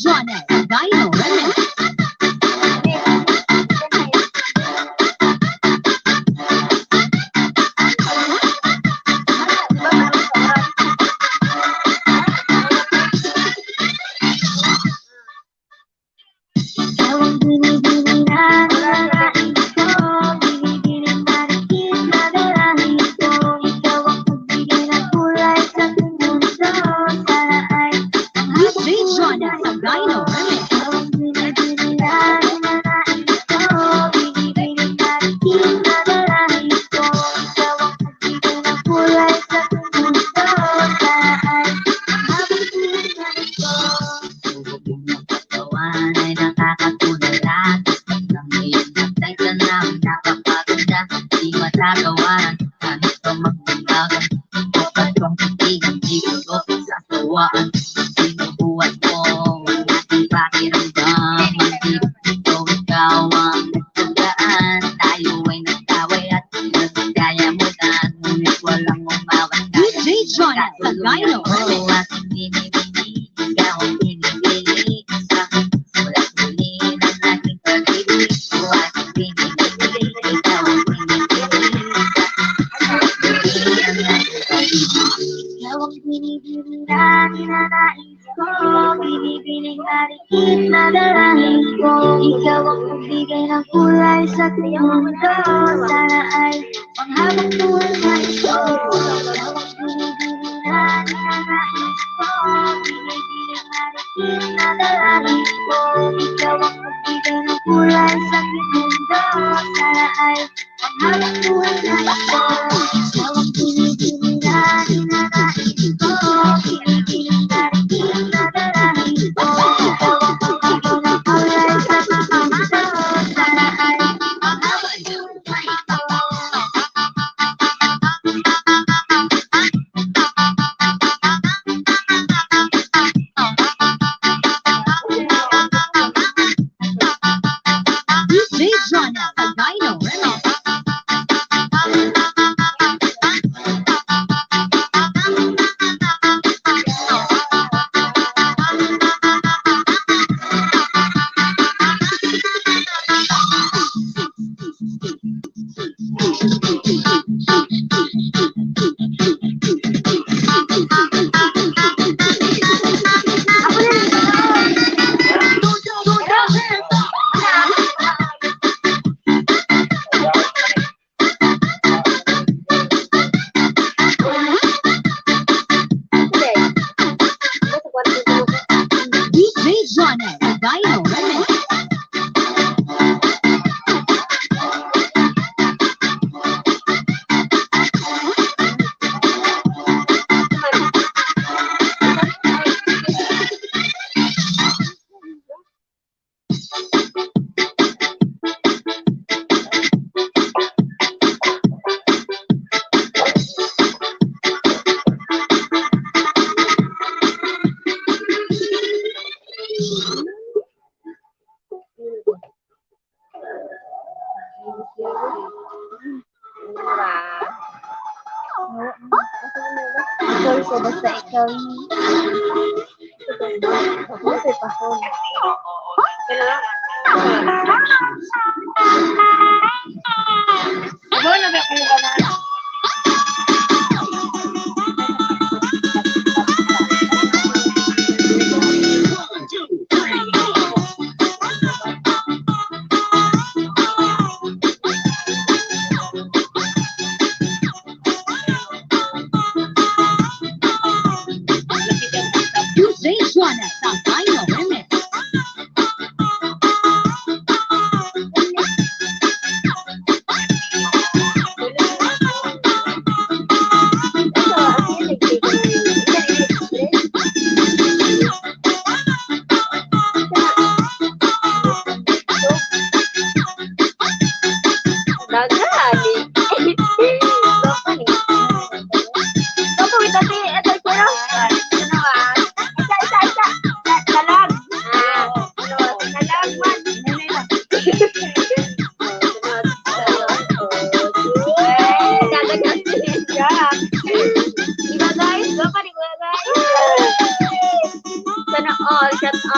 Jonas, Dino Remix. Ikaw ang binibini na nilalain ko, binibining marikin na dalahin ko. Ikaw ang magbigay ng kulay sa aking mundo. Sana ay DJ Jonas, Dino Remix. ikaw ang binibini na nilalain ko, binibining marikin na dalahin ko. Ikaw ang magbigay ng kulay sa aking mundo. Sana ay habang pinagdaan ko. Kawan ay nakakatulala. Ang iyong natay ka na napapaganda. Di matagawaran kahit pa magpagbagan. Kapag kang titigan, di ko sasawaan. Sinubuhat mo ang ating pakiramdam. Hindi ko ikaw ang nagtagaan. Tayo ay nagtaway at nagkaya mo na. Ngunit walang umawat. DJ Jonas, Dino Remix. Aking binibini, ikaw ang pinipili sa akin. Walang huli ng aking pag-ibig. O aking binibini, ikaw ang pinipili sa akin. Ikaw ang binibini na ninanais ko, binibining marikin na dalahin ko. Ikaw ang magbigay ng kulay sa aking mundo. Sana ay panghabang buhay na ito. Ikaw ang binibini na ninanais ko, binibining marikin na dalahin ko. Ikaw ang magbigay ng kulay sa aking mundo. Sana ay panghabang buhay na ito. Ikaw ang binibini na ninanais ko, binibining marikin na dalahin ko. Ikaw ang magbigay ng kulay sa aking mundo. Sana ay panghabang buhay na ito. DJ Jonas, Dino Remix. DJ Jonas, Dino Remix. Ikaw ko basta ikaw. Kasi pahon. DJ Jonas, Dino Remix.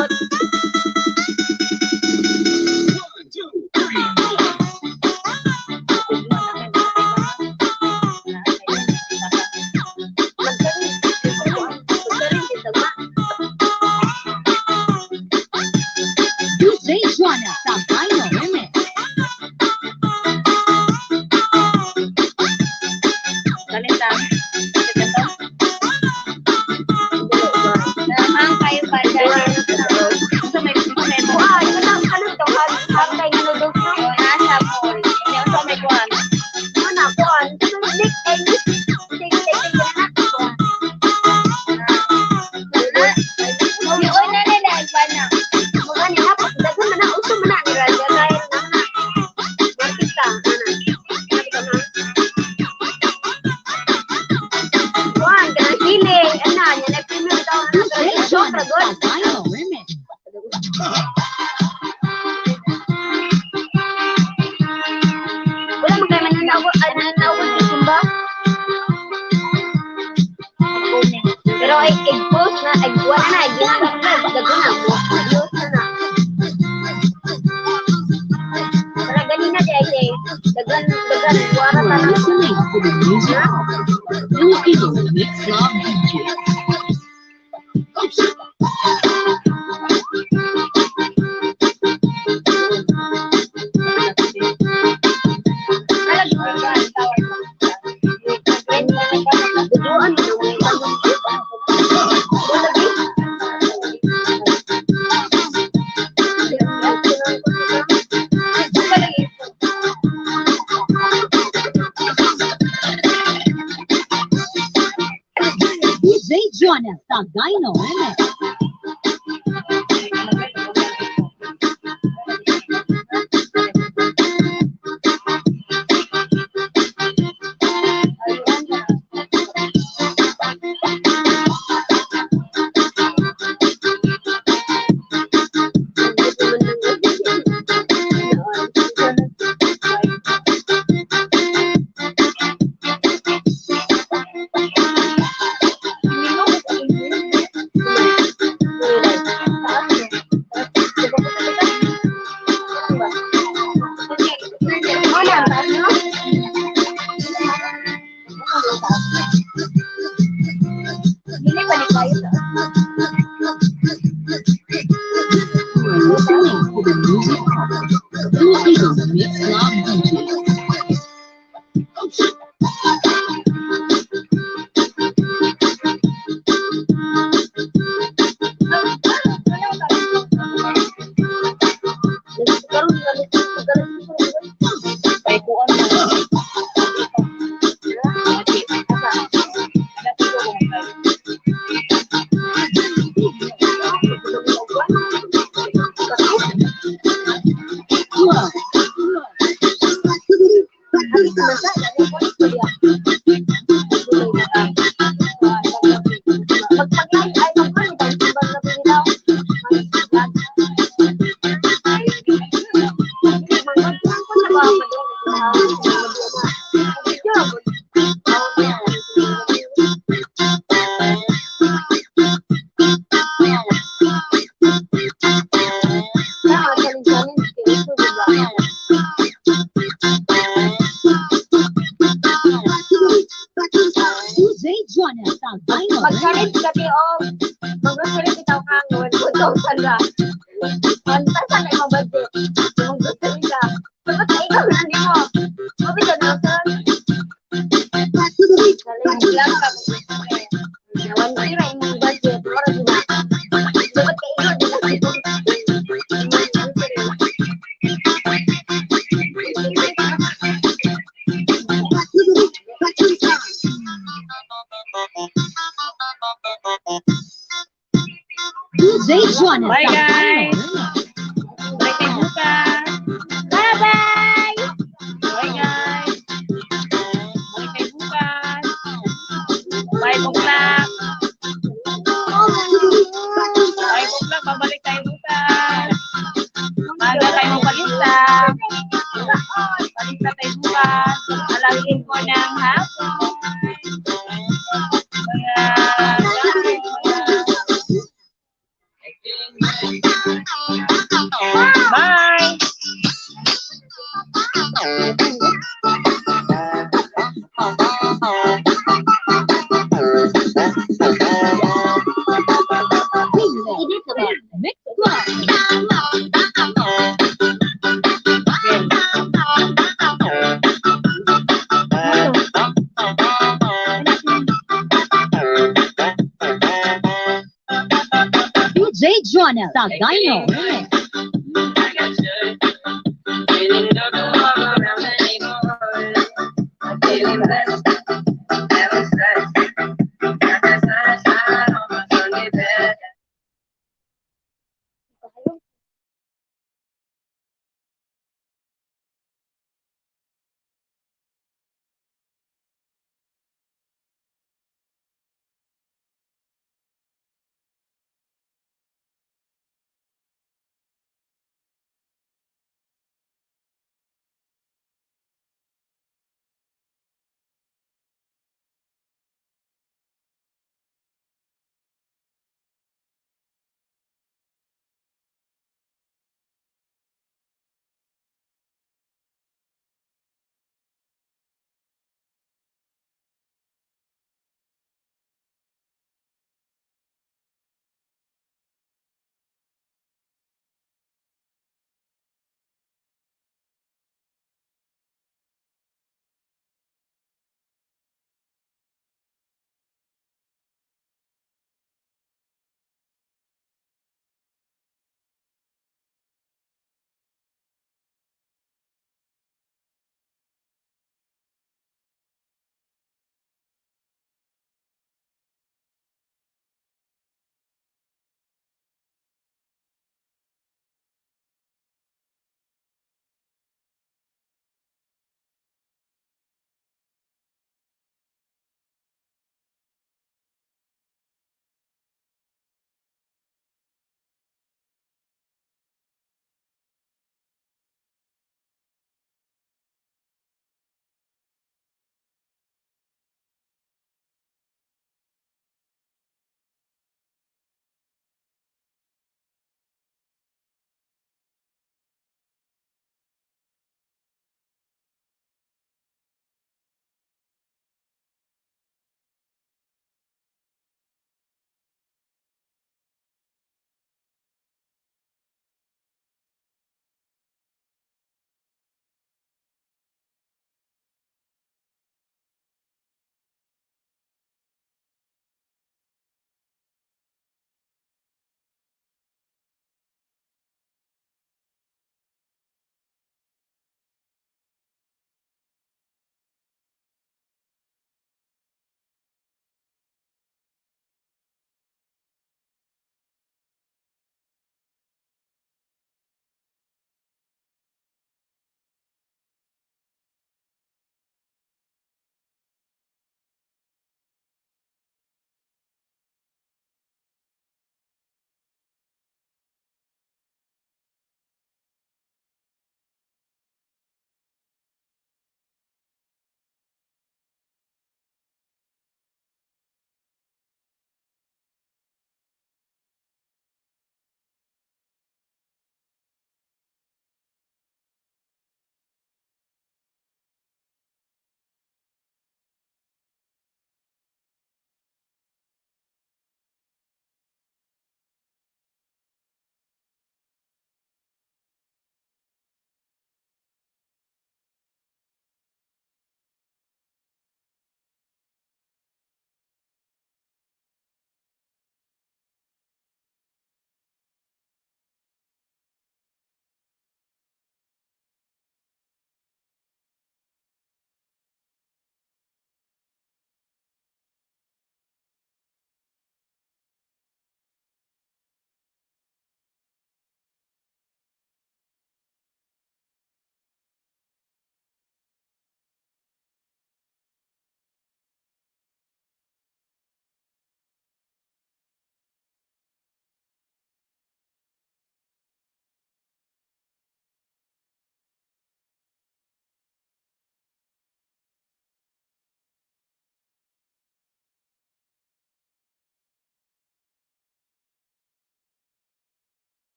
out. DJ Juana Sampaio Remix. Talentang. Ang kayo pa dyan. Sa may kumeto. Wow, yun ang ano to, ang kayo noodles na. Nasa mall. Hindi ako sa may kuhan. Ano po, Nick, DJ Juana Sampaio Remix. wala mo kayo mananawag dito ba? Pero ay egg-post na, egg-wala na, egg-ginagawa na, gagawin na mo. Ayos na na. Para ganina di ay dagan, wara na lang. Listening to the music of Filipino Mix Club DJ. DJ Juana Sampaio Remix. Listening to the music of Filipino Mix Club DJ. Ay kuhan mo. DJ Juana Sampaio Mag-challenge Remix. kami o mag-challenge bitaw kang 1,000 ra. Antas sa kayo budget. Mag-challenge ka. Dapat na ikaw na hindi mo. Sabi ka na sir. Challenge lang ka. 1,000 ra imong budget. Para sila. Dapat ka ikaw din DJ Juana Bye, Sampaio guys. Remix. Bye kayo bukas. Bye-bye! Bye guys. Bye kayo bukas. 5 o'clock. 5 o'clock, babalik tayo bukas. Maga tayo magpalista. Palista tayo bukas. Alagin ko ng hapon. Kaya, Ronel sa Dino Remix.